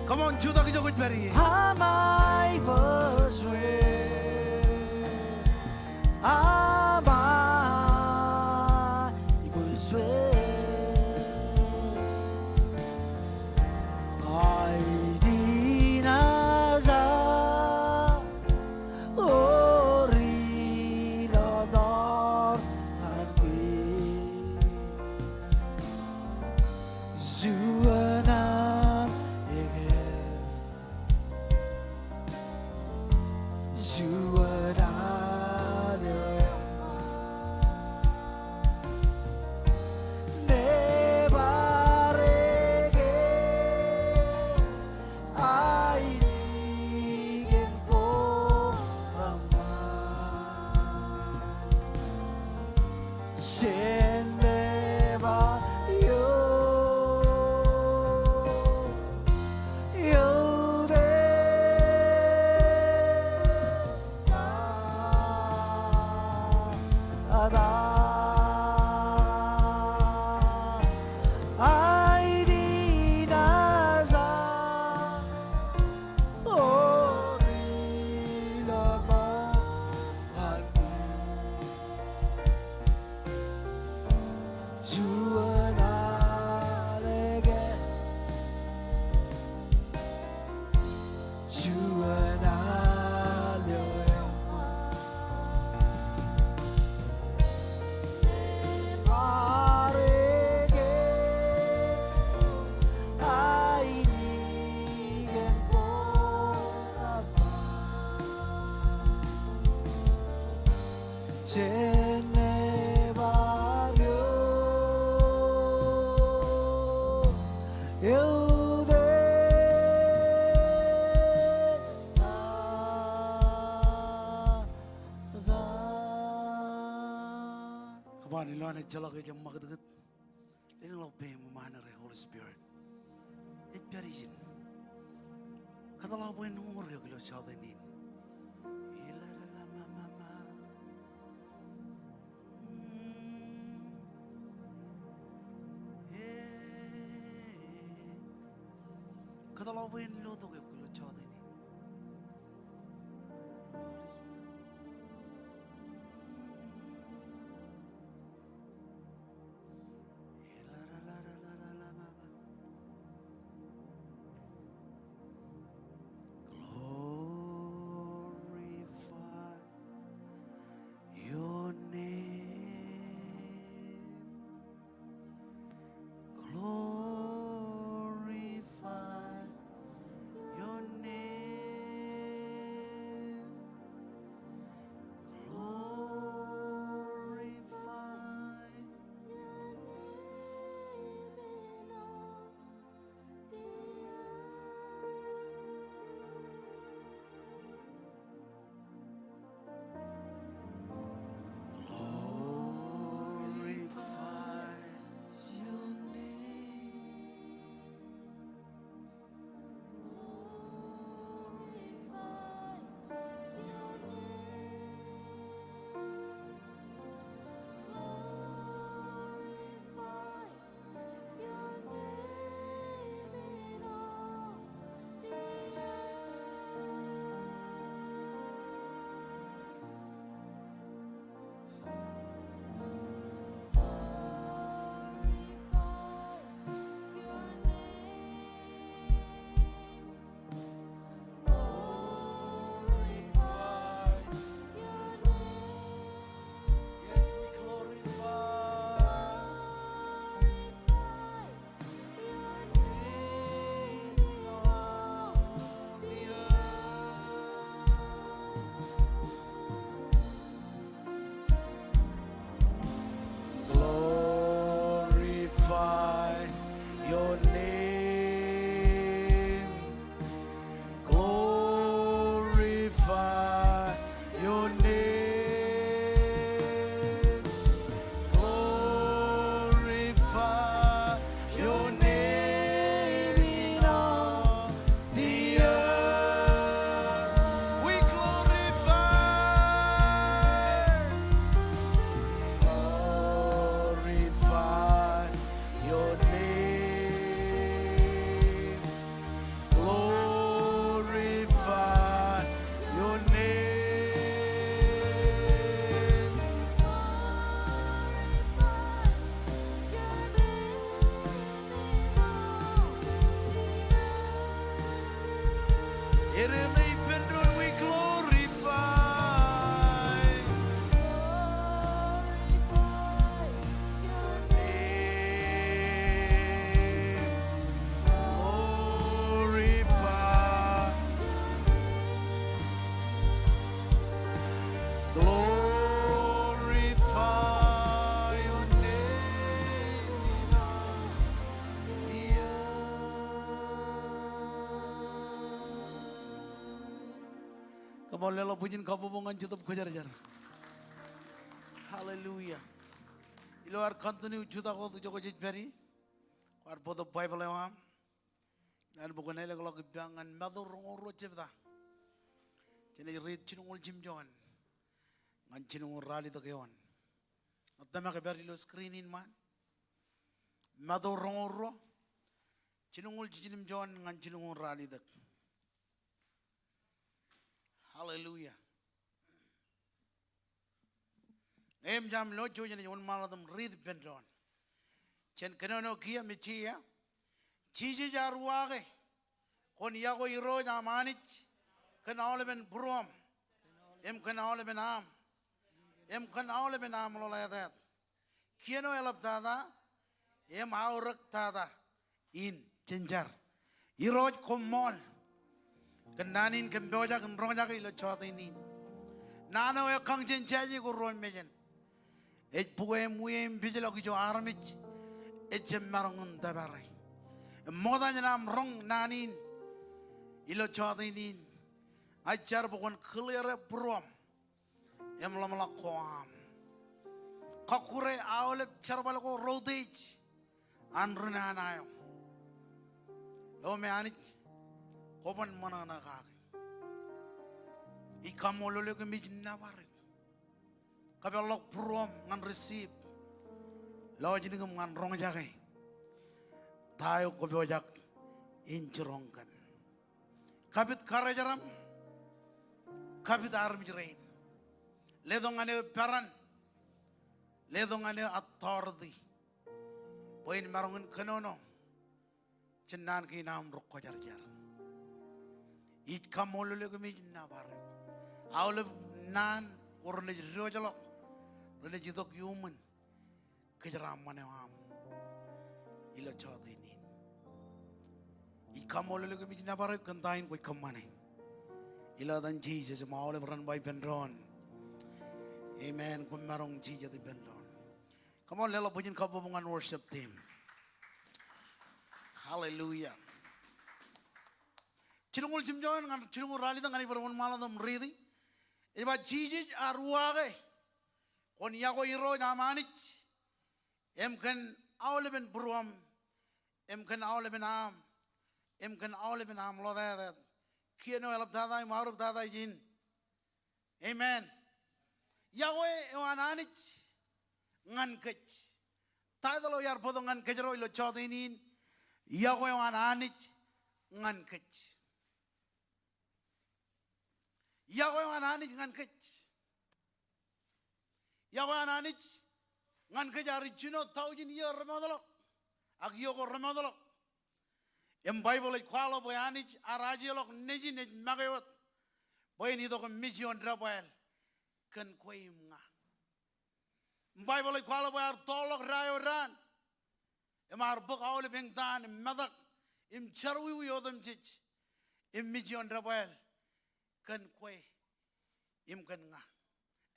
Come on, Judah ki jogot pari. Amai boswe. Amai boswe. Ai dinaza. Ori ladar adwi. Zuana. Eu on, Ilon, a jalaka jam magagat. Little of pain, man, Holy Spirit. It perishin. Kadala when more regular child they need. Kadala when no the regular child they need. Holy Spirit. Glorify your name. Glorify your name. Glorify glorify your name. Yes, we glorify your name in all the earth. Glorify your name. Glorify your name. Glorify your name in all the earth. We glorify your name. Glorify your name. It may be done, we glorify your name. Glorify, glorify your name in all the earth. Come on, lelo pujiin kabubungan jutup kujar-jar. Hallelujah. Ilo ar continue juta ko tu joko jitberi. Ar bodo Bible ewam. Nan bukan nela kalau kebangan madur ngoro jebda. Jadi read cinungul jimjon. Ngan cinungul rali to keon. Atama keberi lo screenin man. Madur ngoro. Cinungul jimjon ngan cinungul rali to. Hallelujah. Em jam lo jo jadi un maladum read pendron. Chen kenono kia michia. Chiji jaruage. Kon yago iro jamanich. Kenal ben brom. Em kenal ben am. Em kenal ben am lo lehat. Kieno elap tada. Em aurak tada. In cenjar. Iroj Kommol. Kenanin kemboja kenroja ke ilo chota ini. Nano e kang cenjaji kuron mejen. Et puwe muye bijelo kijo armich. Et jemmarungun dabarai. Moda nam rong nanin. Ilo chota ini. Ajar bukan clear brom. Em lamala koam. kakure awle charbal ko rodej anruna nayo yo me anich koban manana kaki ikamolo le ko mijna bare kabelok prom ngan receive lo jini ngam ngan rong jake tayo ko bojak injrongkan kabit karajaram kabit armijrain ledongane paran ledongane authority poin marungun kenono cenan ki nam rokko jarjar it kamolo le gumi na bare awle nan orne rojalo rene jidok human kejaram mane am ila chodini it kamolo le gumi na bare kantain koi kamane ila dan Jesus maole ran by benron amen kumarong Jesus di benron. Come on, lelo pujin kabubungan worship team. Hallelujah. Chilungul jimjoin ngan chilungul rali dang ngani perempuan malam dam ridi. Iba Jesus aruage. Kon yago iro nyamanich. Emken awleben buruam. Emken awleben am. Emken awleben am lo that. Kieno elap dadai maruf dadai jin. Amen. Yahweh ewananich. Ngan kech taidalo yar podo ngan kejro ilo chodinin Yahweh wan anich ngan kech Yahweh wan anich ngan kech Yahweh wan anich ngan kech arichino taujin yo remadalo ag yo ko remadalo em bible ay kwalo boy anich arajilok neji nej magayot boy ni do ko mission drabael kan koim nga Bible ay kwalo bayar tolok rayo ran. Emar buk awle beng dan madak im charwi wi odam jich im mijion rabael kan kwe im kan nga.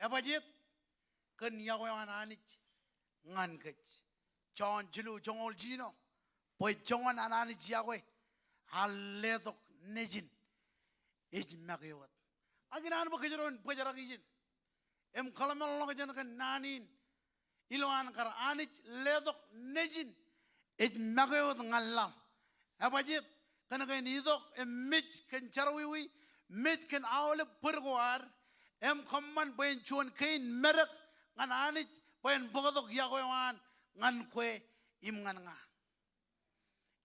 Ebajit kan yawe ananich ngan kech. Chon jilu chongol jino boy chongan ananich yawe haledok nejin ij magyot. Aginan bo kejeron pajarak ijin. Em kalamal long jan kan nanin Iloan kar anich ledok nejin it magayot ngalam abajit kana kay nidok emich kan charwiwi mit kan awle pergoar em komman boyen chuan kain merak ngan anich boyen bogodok yagoyan ngan kwe im ngan nga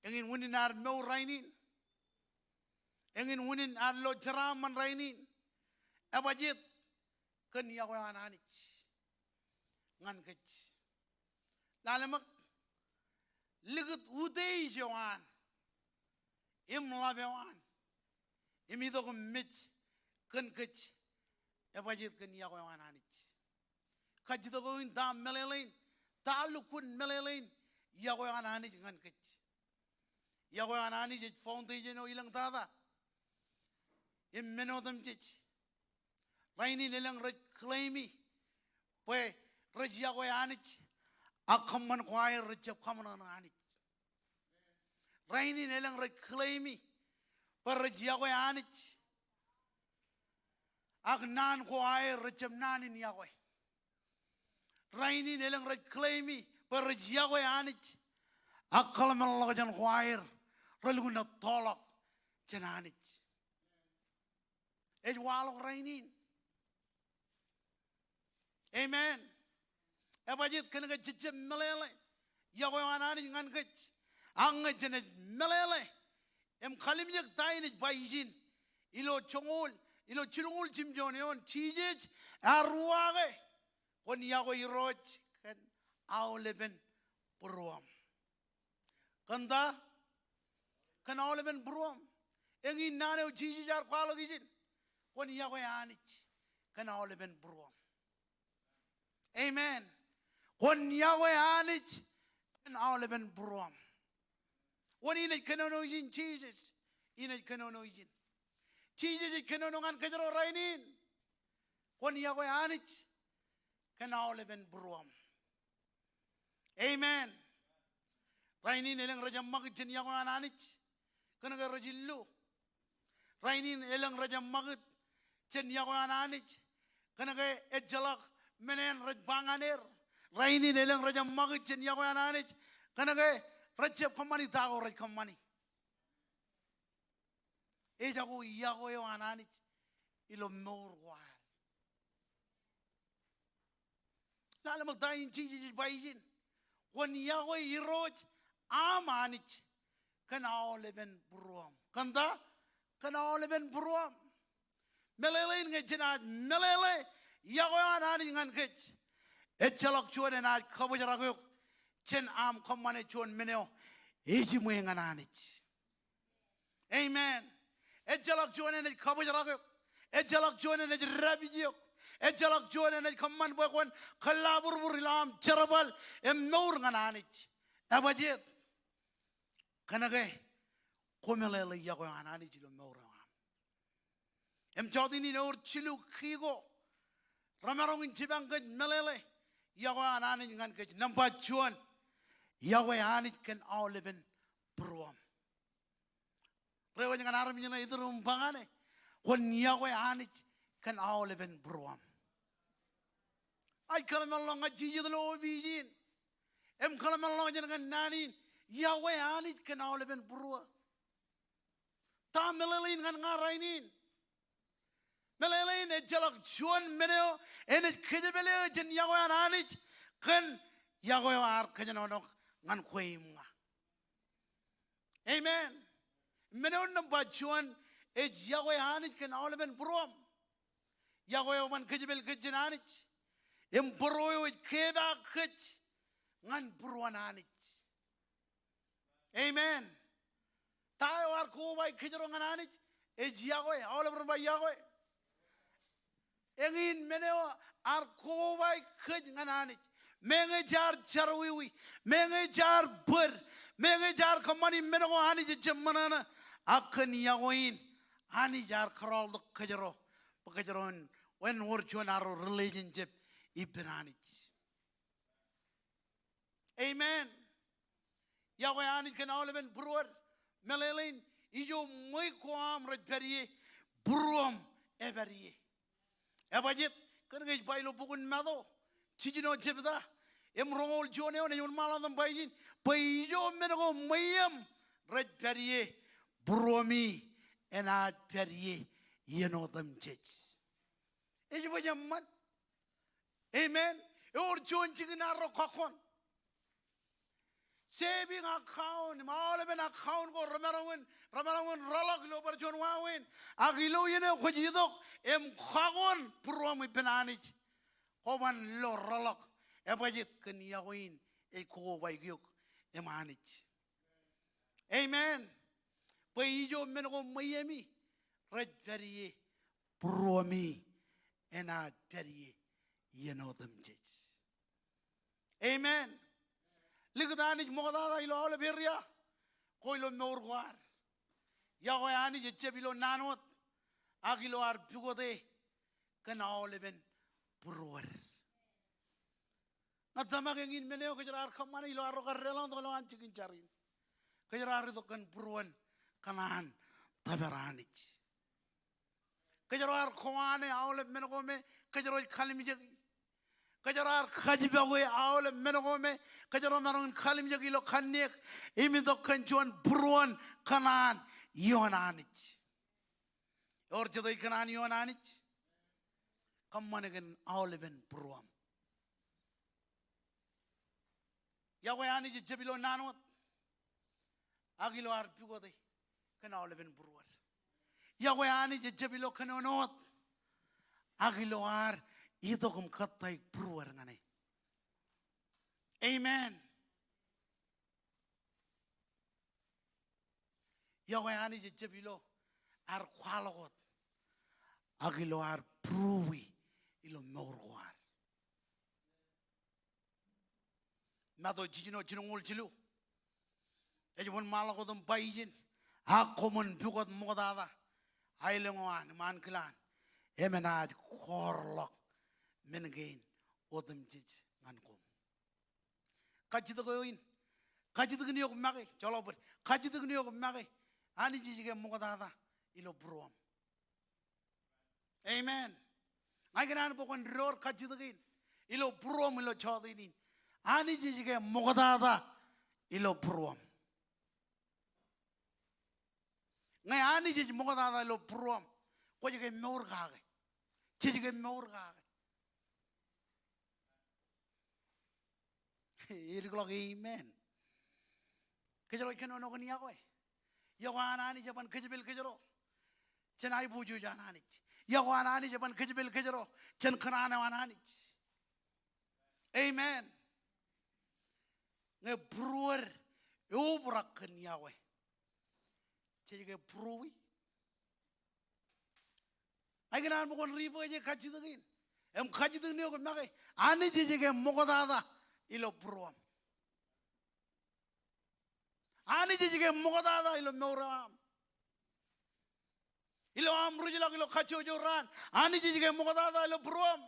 engin wunin ar meu rainin engin wunin ar lo jaraman rainin abajit kan yagoyan anich ngan kech lalamak ligut udei jawan im labewan im idok mit kan kech ebajit kan yawan anich kajito ko in dam melelain talukun melelain yawan anich ngan kech yawan anich foundation o ilang tada im menodam jich raini nilang reclaimi pwe Rejia ko anich akamman kwai rejab kamanan anich raini nelang reclaimi per rejia ko anich agnan kwai rejab nanin yawe raini nelang reclaimi per rejia ko anich akalman lagajan kwai relguna tolak jananich ejwalok rainin amen Ebajit kena kecicem melele, Yahweh anani ngan kec, angge jenet melele, em kalimjek tainit baijin, ilo chongol, ilo chilungul jimjoneon, chijej arwage, kon Yahweh iroj kan auleben beruam, kanda kan auleben beruam, engin nane o chijej ar kwalo gijin, kon Yahweh anich kan auleben beruam, amen. When Yahweh anich and all even brom. When in it canono in Jesus, in it canono in Jesus it canono and Kajaro Rainin. When Yahweh anich can all even brom. Amen. Rainin elang raja magit Yahweh anich. Kanaga rajilu. Rainin elang raja magit Yahweh anich. Kanaga ejalak menen raj banganer. Raini nelang raja magichin Iakwe ananich. Kanage rajab kamani tago raj kamani. Ejago Iakwe ananich ilo more war. Lala magdayin chiji baijin. When Iakwe iroj amanich kan leven buruam. Kanda kan leven buruam. Melele ngejina melele Iakwe ananich ngan kech. Echalok chuan and I cover your chen am common chuan mineo. Eji wing ananich. Amen. Echalok chuan and cover your Echalok chuan and rabijok. Echalok chuan and command work one kalabur lam cherabal em nor ananich. Abajit Kanage Kommol Iakwe ananich lo moram. Em jodini or chilu kigo. Ramarong in Chibangan melele. Iakwe ananich ngan kech number chuan. Iakwe ananich can all live in Bruam. Rewan ngan aram yun idrum bangane. When Iakwe ananich can all live in Bruam. I call him along a Gigi the low vision. Em call him along and nani. Iakwe ananich can all live in Brua. Ta melelin ngan ngarainin. Melelin echalak chuan meneo and it kidabele jen Iakwe ananich can Iakwe ar kajanonok ngan kwimga. Amen. Meneo number chuan ej Iakwe ananich can all live in Bruam. Iakwe man kidabel kajananich. Embroyo keba kich ngan Bruan ananich. Amen. Tayo ar koba kijero ananich ej Iakwe all over by Iakwe. Engin meneo ar koba kij ananich. Menge jar charwiwi, menge jar bur, menge jar kamani meneo ananich jamanana akan Iakwein ani jar kral the kijero pakajeron when word chuan aro relationship ipenanich. Amen. Iakwe ananich can all live in Bruar. Melelin ijo muy kwam rajperiye Bruam everye. Ebajit kanage bailo pukun mado. Chijino chipda. Emrongol jone one yun malandam baijin. Paijo menago mayam rajperiye Bruami and ad periye yenodam chich. Ijo bajaman. Amen. Or join chiginaro kakon. Saving account, Malaban account go Ramaran Rollock Lober John Wawin. Agilo yene Hojidok, em Kagon, Puromi Penanich. Hoban Lo Rollock, Ebajit can Yawin, a ko by Gyuk, Emanich. Amen. Paijo Menago Miami, Red Perrier, Puromi, and Ad Perrier. You know them, church. Amen. Look at that, Mogada, ilo Oliveria, Coilo Morguar, Iakwe ananich Jebilo Nanot, Agilo ar Pugode, can all live in Bruer. Not the making in Meneo, Kajar Kamani, Loroka Relan, the Loan Chicken Charin, Kajar Dokan Bruan, Kanan, Taveranich. Kajar Koane, all of Menogome, Kajar Kalimijaki. Kajarar Kajibawe, all of Menogome, Kajaramaran Kalimjagilo Kanek, Imido Kanchuan, Bruan, Kanan, Yonanich. Or Jade Kanan Yonanich. Come on again, all live in Bruam. Iakwe ananich Jebilo Nanot, Agilo ar Pugode, can all live in Bruer. Iakwe ananich Jebilo Canonot, Agilo ar. Idogum katai Bruer ngane. Amen. Iakwe ananich Jebilo ar kwalogot. Agilo ar Brui ilo morguar. Mado jijino jinongol jilu. Ejibon malagodum baijin. Ha common bugot modada. Ailengoan man clan. Emenad korlok. Menagain, Odom Jitch, Mankom. Kajitagoin, Kajitagniok Magi, Jolobert, Kajitagniok Magi, Anijig Mogadada, Ilo Bruam. Amen. I can answer one roar Kajitagin, Ilo Bruam, Ilo Chodin, Ani jijige mogadada ilo pruam. Ngay ani jij mogadada ilo pruam. Ko jige meur gage. Jige meur gage. Irglo amen. Kejero keno no gni Iakwe. Yawan ani jaban kejbil kejero. Chen ai buju janani. Yawan ani jaban kejbil kejero. Chen kanana wanani. Amen. Nge brewer ubrak ni Iakwe. Jige brewi. Ay ganan mo kon ribo je kachidagin. Em kachidagin ni ko maki. Ani jige mogadada ilo pruam. Ani jige mogadada ilo meuram. Ilo amrujila ilo kacho joran. Ani jige mogadada ilo pruam.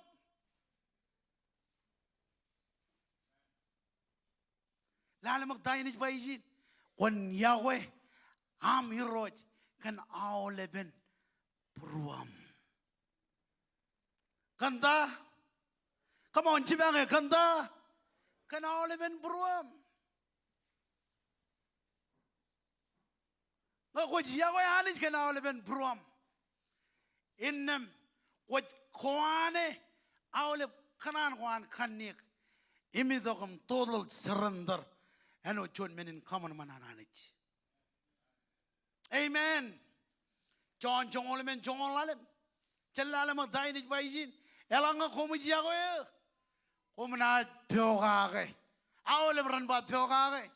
Lala magtayin ni bayjin. Kon Iakwe am hiroj kan auleben pruam. Kanda, come on, Chibange, Kanda, can all live in Bruam? What Iakwe Anis can all live in Bruam? In them, what Kwane, Aulib Kanan Wan Kanik, Imidogum total surrender, and no join men in common mananich. Amen. John Oliman, John Lalim, Chalalam of Dinage Baijin. Elanga komu Iakwe, komu na pyogage. Aule beran ba pyogage.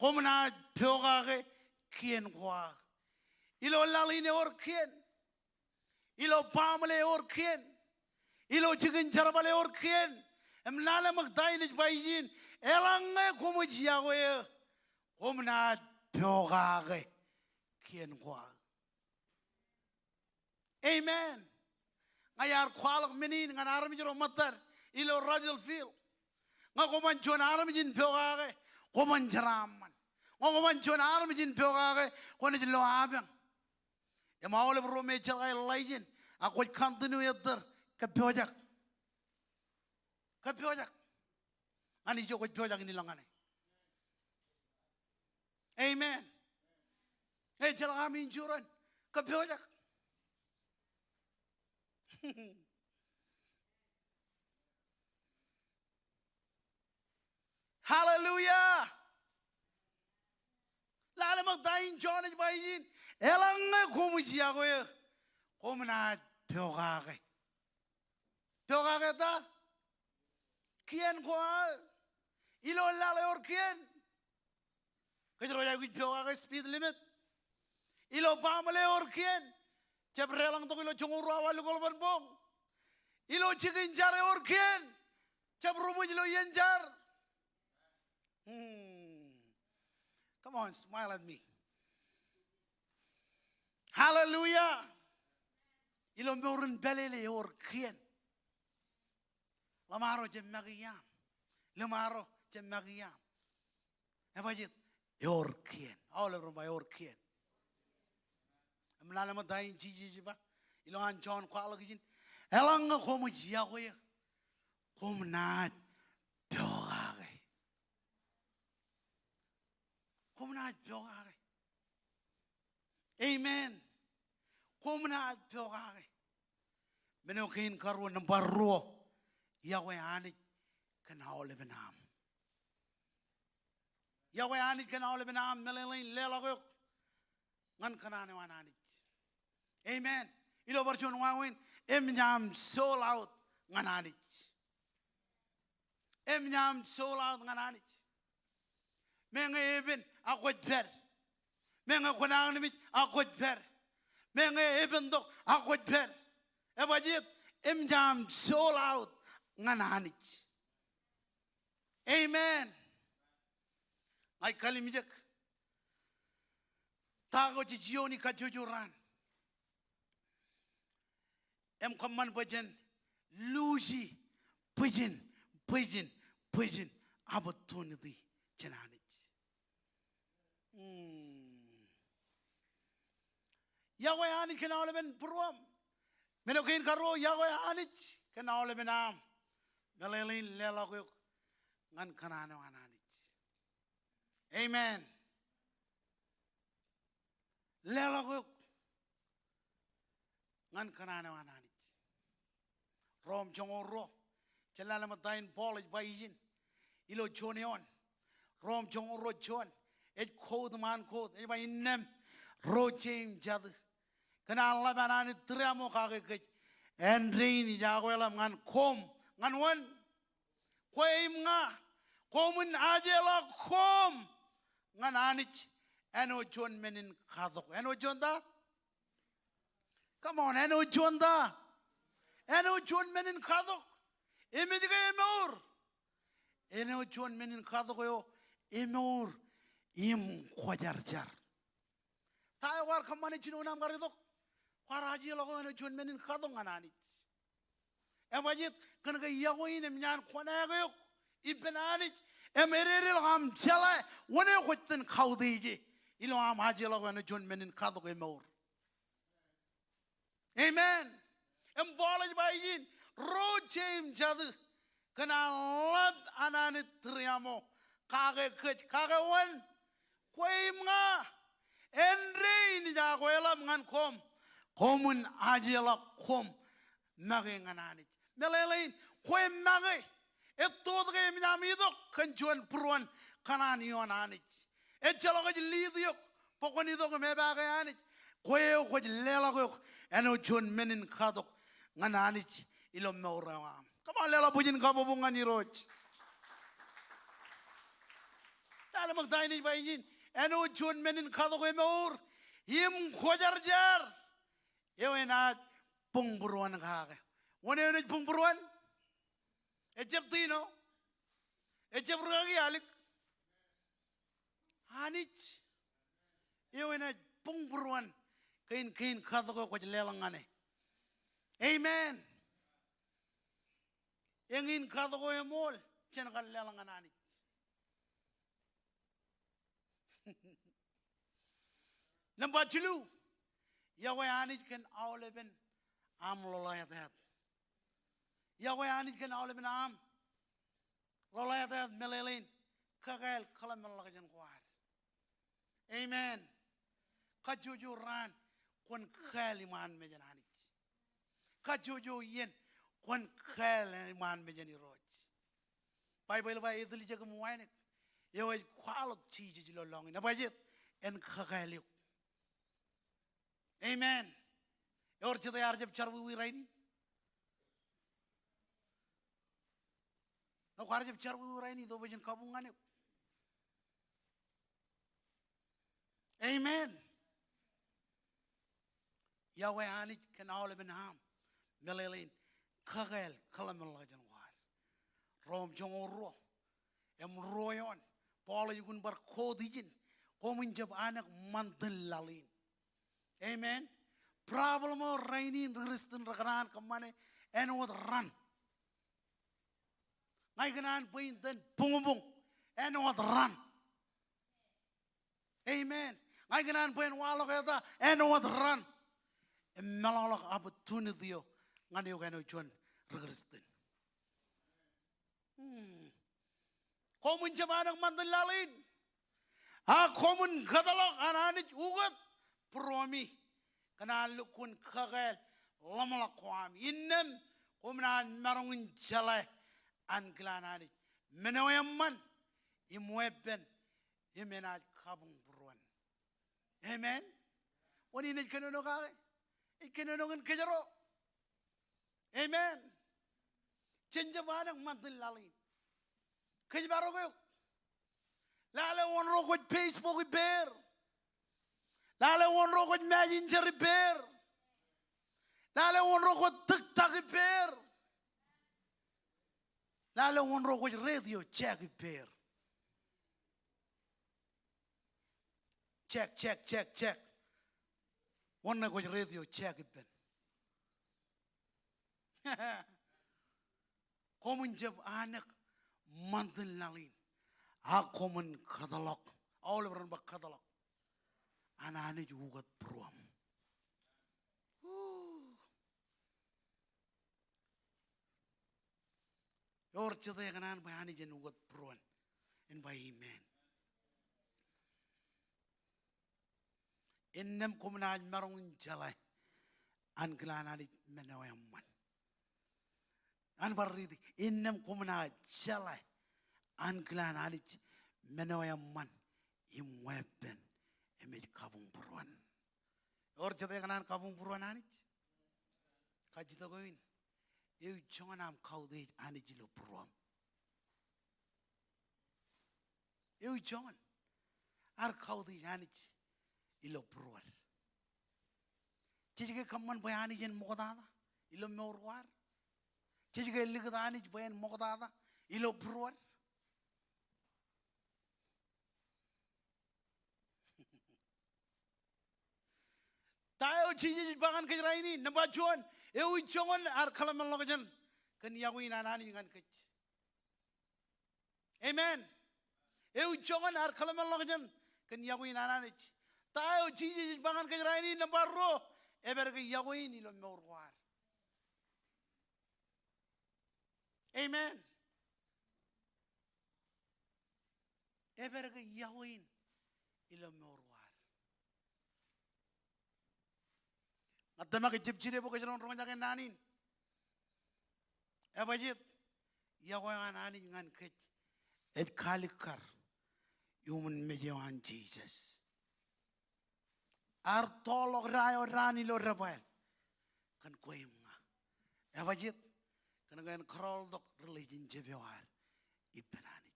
Komu na pyogage kien kwa. Ilo laline or kien. Ilo pamle or kien. Ilo chicken charabale or kien. Em lala magdainich baijin. Elanga komu Iakwe, komu na pyogage kien kwa. Amen. Ngayar kwalak minin ngan aram jero matar ilo rajul fil ngakoman chon aram jin pyogage koman jaraman ngakoman chon aram jin pyogage kone jilo abang ya maule bro me chalai laijin ako continue yatter kapyojak ani jo ko pyojak ni langane amen hey jalami injuran kapyojak. Hallelujah. Lala magdain John is bayin. Elang komu Iakwe. Komu na pyogage. Pyogage ta. Kien kwa. Ilo lala or kien. Kajro ya kuch pyogage speed limit. Ilo pamale or kien. Ceprelang to ilo chunguru awal kolban bong. Ilo chicken jare or kien. Ceprumu ilo yenjar. Come on, smile at me. Hallelujah. Ilo meurun belele or kien. Lamaro jemmagiyam. Lamaro jemmagiyam. Evajit or kien. All over my or kien. Mlala madain jiji ba ilo an John kwala kijin elanga komu Iakwe komu na pyogage amen komu na pyogage meno kin karu number ro Iakwe ani kan haule benam Iakwe ani kan haule benam melelin lelago ngan kanane wanani. Amen. Ilo berjun wawin emnyam soul out nganani. Emnyam soul out nganani. Menga even akwet per. Menga konang nimit akwet per. Menga even dok akwet per. Ebajit emnyam soul out nganani. Amen. Ay kalimijak. Tago jijioni kajujuran. Em kaman bajen luji pujin opportunity chananich. Iakwe anich can all ben pruam. Menokin karo Iakwe anich can all ben am. Melelin lelagok ngan kanana wananich. Amen. Lela ko ngan kanana wananich. Rom jongoro chalala matain Paul baijin ilo jonion Rom jongoro jon et code man code e by nem ro james jad kana la banani triamo kage en rain jagwela ngan kom ngan wan koim nga komun ajela kom ngan anich eno jon menin khadok eno jon da come on eno jon da eno jon menin khadok imidiga emor eno jon menin khadok yo emor im khojarjar tay war kamani chino nam garidok kwaraji logo eno jon menin khadok ngan anich Emajit kan ga yagoin emnyan khona ga ibenanich emereril ham chala wone khotten khawdeje ilo am hajelo eno jon menin khadok emor Amen. Embolaj bayin ro james jad kana lab anani triamo kage kech kage wan koim nga enre ni ja koela ngan kom komun ajela kom mage nganani melelein koim mage etod ge miamido kanjuan pruan kanani onani ejelo ge lidio pokoni do me bage ani koyo ko lela ko eno jon menin khadok nganani ilo meura kama lela bujin kabo bungani roj tala magdaini bayin eno jon menin khadok emor im khojarjar ewena pungburuan kage wone eno pungburuan ejeptino ejepruagi alik hanich ewena pungburuan kain khadok ko lelangane amen engin khadok emol chen kal lelanganani number 2 Yahweh anich kan awleben am lolayat Yahweh anich kan awleben am lolayat melelin kagel kalamel lagajan kwar amen kajujuran kon khaliman mejan anich kajuju yen kon khaliman mejan roj bible ba idli jagam wine Yahweh kwalok chiji lo long na bajet en khagaliuk Amen. Or chida yar jab charwu wi raini. No kwar jab charwu wi raini do bajin kabungane. Amen. Yahweh anich kan all ben ham. Melelin kagel kalamel lajan war. Rom jongoro. Em royon. Paul yugun bar kodijin. Komun jab anak mantel lalin. Amen. Problem or rainy Christian rakanan kamane and would run. I can point then boom boom and would run. Amen. I can point wallogata and would run. A melodic opportunity ngani ogano chon Christian. Common jamanang mandalalin. A common catalog and anich ugat. Promi kana lukun kagel lamala kwam innem kumna marungin chala an glanani menoyamman imweben imena kabung bruan amen woni ne kenono kage ikenono ngen kejaro amen chenja banang mantil lalin kejbaro go lale wonro ko Facebook bear Lale wonro ko messenger repair. Lale wonro ko TikTok repair. Lale wonro ko radio check repair. Check. Wonna ko radio check repair. Komun jab anak mantil nalin. A komun kadalok. All over ba kadalok. Anane jugat pruam. Or chede kanan bayani jen ugot pruan. And by amen. Innem kumunaj marong jalai. Anglanadi menoyaman. Anbaridi innem kumunaj jalai. Anglanadi menoyaman. Im weapon. Emid kabung pruan. Or chede kanan kabung pruan anich. Kajito goin. Eu chonam kaudej anijilo pruam. Eu chon. Ar kaudej anij ilo pruan. Chijike kamman bayani jen mogadada ilo meurwar. Chijike ligadani bayan mogadada ilo pruan. Tayo chiji bangan kejra ini nabajuan eu chongon ar kalaman lokajan kan Iakwe nanani ngan kej. Amen. Eu chongon ar kalaman lokajan kan Iakwe nanani. Tayo chiji bangan kejra ini nabaro eber ke Iakwe ni lo meurwar. Amen. Eber ke Iakwe ilo meurwar. Atama ke jibjire bo kejaron ronga jaga nanin. Ebajit Iakwe anani ngan kej. Et kalikar human mejewan Jesus. Ar tolok rayo rani lo rabael. Kan koim nga. Ebajit kan ngan krol dok religion jebewar ipenani.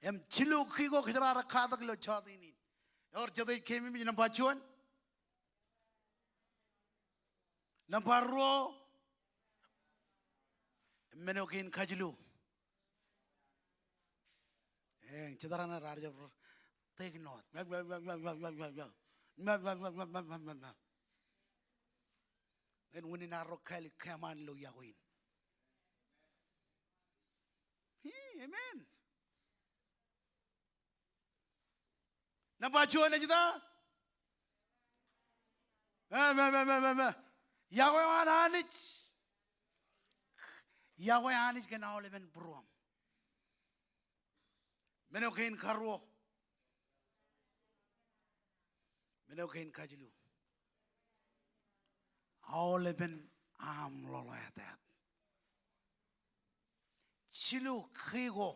Em chilu kigo kejara kadak lo chadinin. Or jadai kemi mi nampachuan. Namparo menokin kajlu. Cedarana raja take note. And when in our rokali kaman lo Iakwe. Amen. Nampachuan aja ta. Iakwe anich. Iakwe anich can all even brom. Menokin karo. Menokin kajlu. All even am loloyatat. Chilu kigo.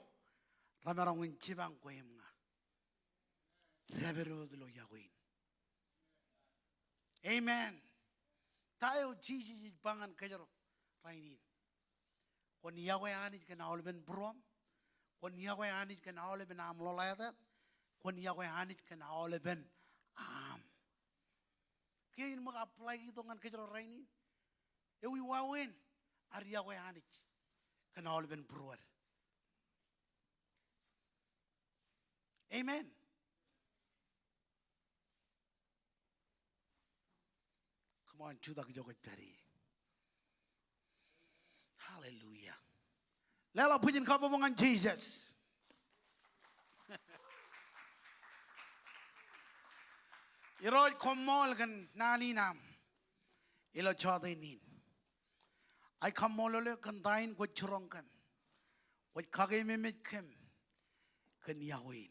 Ramarongin chibang koemga. Reveru lo Iakwe. Amen. Tayo jiji bangan kejaro rainin. Kon Iakwe anich can all even brom. Kon Iakwe anich can all even am lolayatat. Kon Iakwe anich can all even am. Kaya yung mag-apply ito ngan kejaro rainin. Ewi wawin ar Iakwe anich can all even brewer. Amen. Come on, chudak jogot peri. Hallelujah. Lela punya kabomongan Jesus. Iroj Kommol kan nani nam. Ilo chada inin. Ay Kommol le kan dain ko churong kan. Wat kagay memit kem kan Iakwe.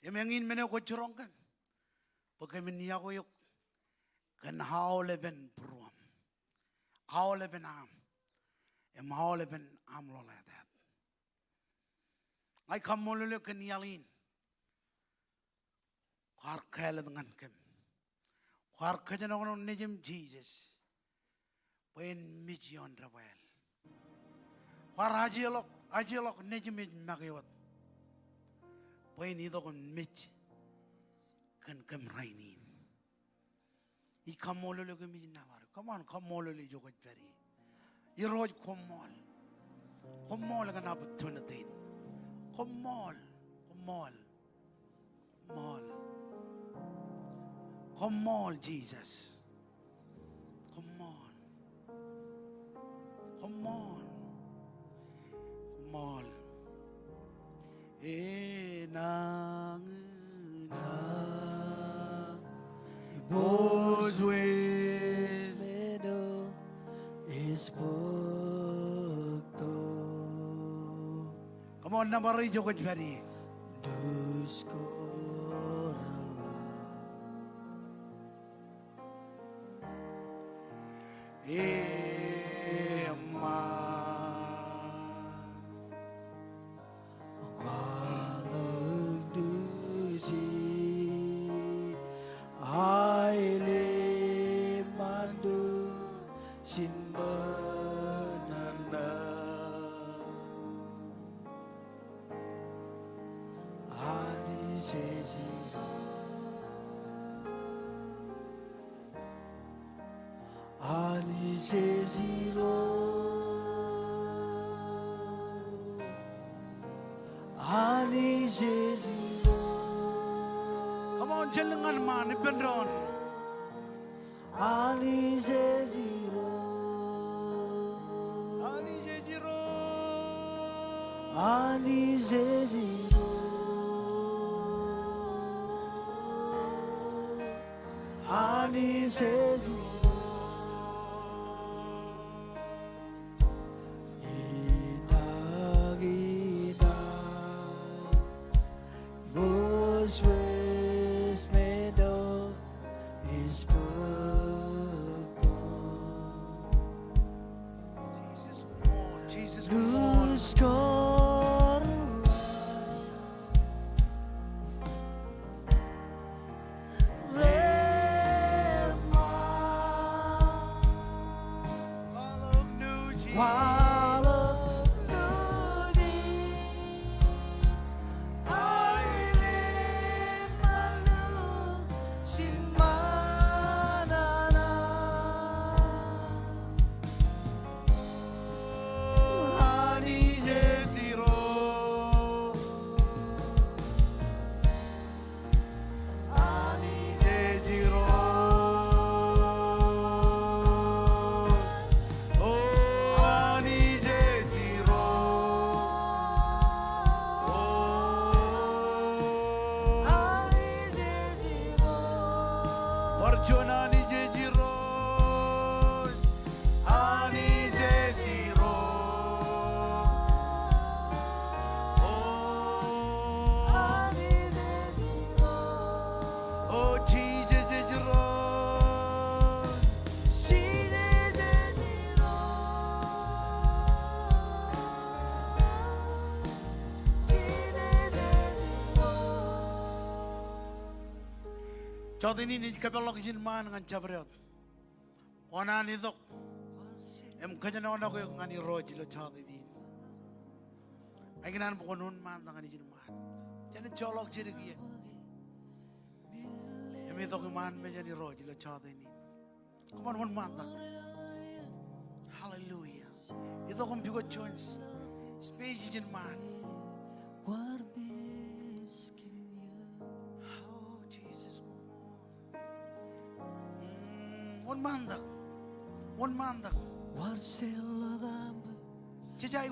Emengin mene ko churong kan. Pagkamin Iakwe yok kan hauleben pruam. Hauleben am. Em hauleben am lo like that. Ay Kommol le kan yalin. Kwar kaya dengan kem. Kwar kaya na kono nejem Jesus. Pain mijion rabael. Kwar ajielok nejem magiot. Pain ito kon mij kan kem rainin. I Kommol le kem mijin nawar. Come on, Kommol le jogot peri. Iroj Kommol. Kommol kan opportunity. Kommol. Kommol, Jesus. Kommol. Nang na Bos wes Medo is pagto. on, nabari jokoj bari. Come on, jelengan man, ipendron. Ali Zeziro, Ali jejiro. Ali Zeziro, Ali Zeziro. Jesus, come on. Jodini ni kapelok sin man ngan jabriot. Onan idok. Em kanya ona ko ngani roji lo jodini. Aikinan bukonon man ngani sin man. Jani jolok jirigi. Em idok man me jani roji lo jodini. Come on one man. Hallelujah. Idok om bigo joins. Space jin man. One man. Jajai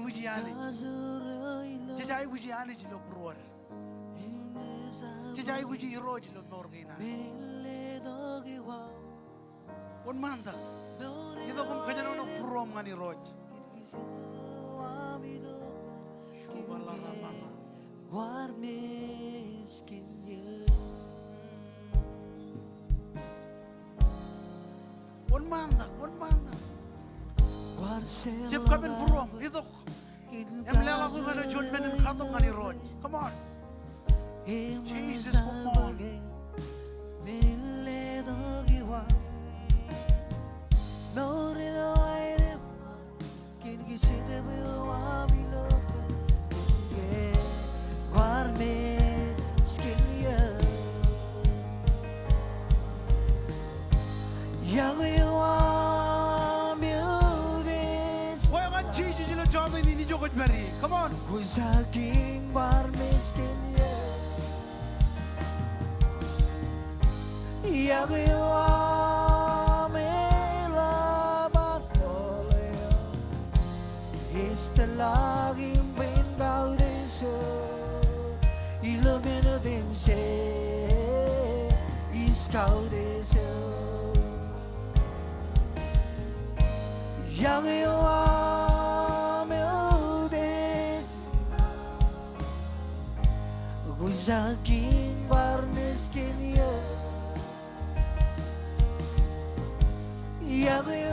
wujiani jilo bruar. Jajai wuji ro jilo morgina. One man. Ito kung kanya no prom ngani roj. Shubala mama. One man. Jeb kaben burom itu. Emlela ko ngano John menen khatom ngani roj. Come on. Jesus, come on. Come on. Saking war miskin ya, Iakwe wa mela batoleo, istelaging ben kau deso, ilumino dimse, is kau deso, Iakwe wa Saking miskin ya Iakwe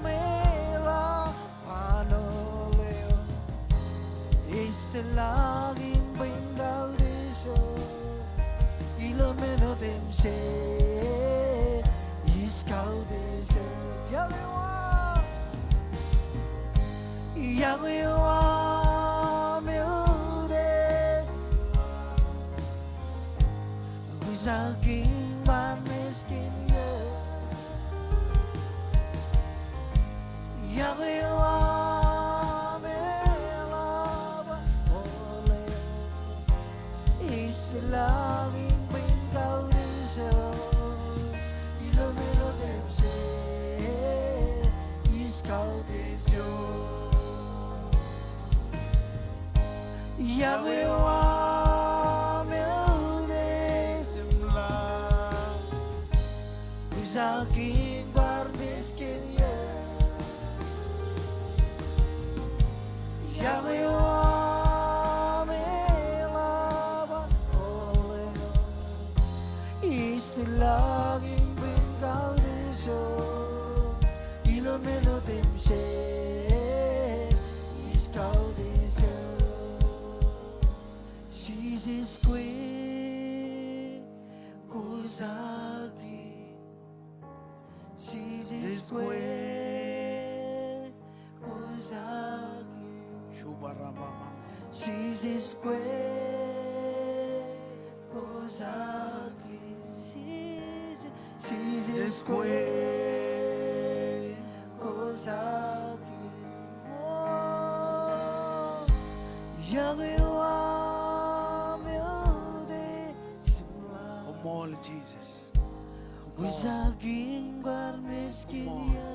mela panoleo Istelagin bingau deso Ilomeno temse Iskau deso Iakwe Saking miskin ya Iakwe mela panoleo Istelagin bingau deso Ilomeno temse Iskau deso Iakwe Saking miskin ya Iakwe mela panoleo Istelagin bingau deso Ilomeno temse Iskau deso Sisisque kusagi Sisisque kusagi Shubarama. Sisisque kusagi Sisisque kusagi Iakwe Kommol, Jesus. Saking miskin ya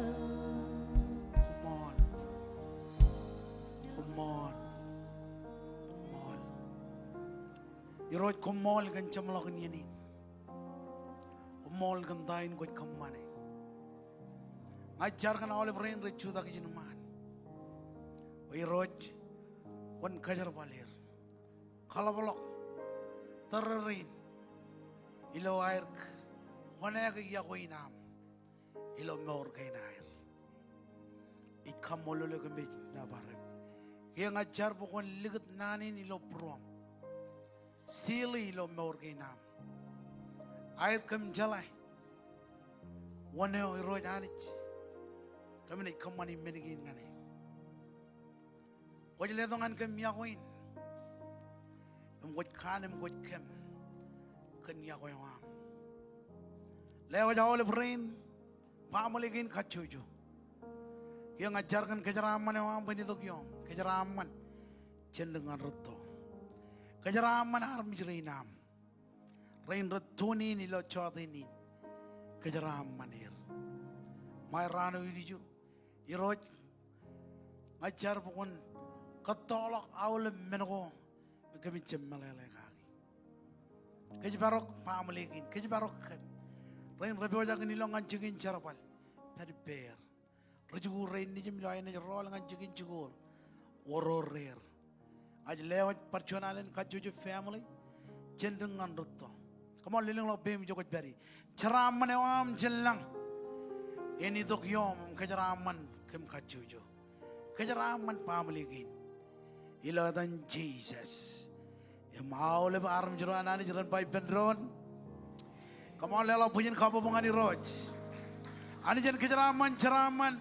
Come on. Iroj kommol kan chamlakan yani. Kommol kan dain goj kammane. Ngajar kan oleh brain recu tak jinuman. Iroj wan kajar balir. Kalau bolok terrerin. Ilo air wana ke Iakwe nam. Ilo maur kain air. Ikammol le kembali nabarek. Yang ngajar pokon ligat nani ilo prom. Sili lo maur kainam. Air kem jalai. Wane iroj anich. Kami ni kamani menigin ngane. Wajah letongan kem Iakwe. Waj kanem waj kem. Ken Iakwe wam. Lewat awal brain. Pamuligin kacuju. Yang ngajarkan kejeraman wam benituk yom. Kejeraman cendengan reto. Kejeraman armij reinam. Rein retuni ni lo chodini. Kejeraman ir. Mai rano idiju. Iroj. Ngajar pukun ketolak awal menko. Kami cemelele kaki. Kejebarok pamuligin. Kejebarok kem. Rein rebojak ni lo ngancingin carapal. Perper. Rejugur rein ni jemlo ayah ni rol ngancingin jugur. Wororer. Aj lewat perjuangan kajuju family cendengan rutto. Kamu liling lo bem jokot beri. Ceraman ewam jelang. Ini dok yom kejeraman kem kajuju. Kejeraman family gin. Ilatan Jesus. Ya mau lebih arm jeruan ani jeruan pai pendron. Kamu lelo punya kapo pengani roj. Ani jen kejeraman ceraman.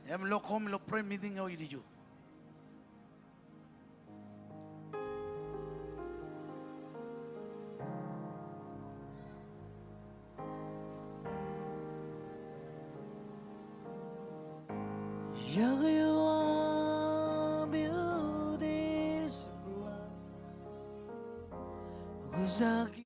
Em lokom lo pray meeting au idiju. Iakwe ambil di sebelah Ku sakit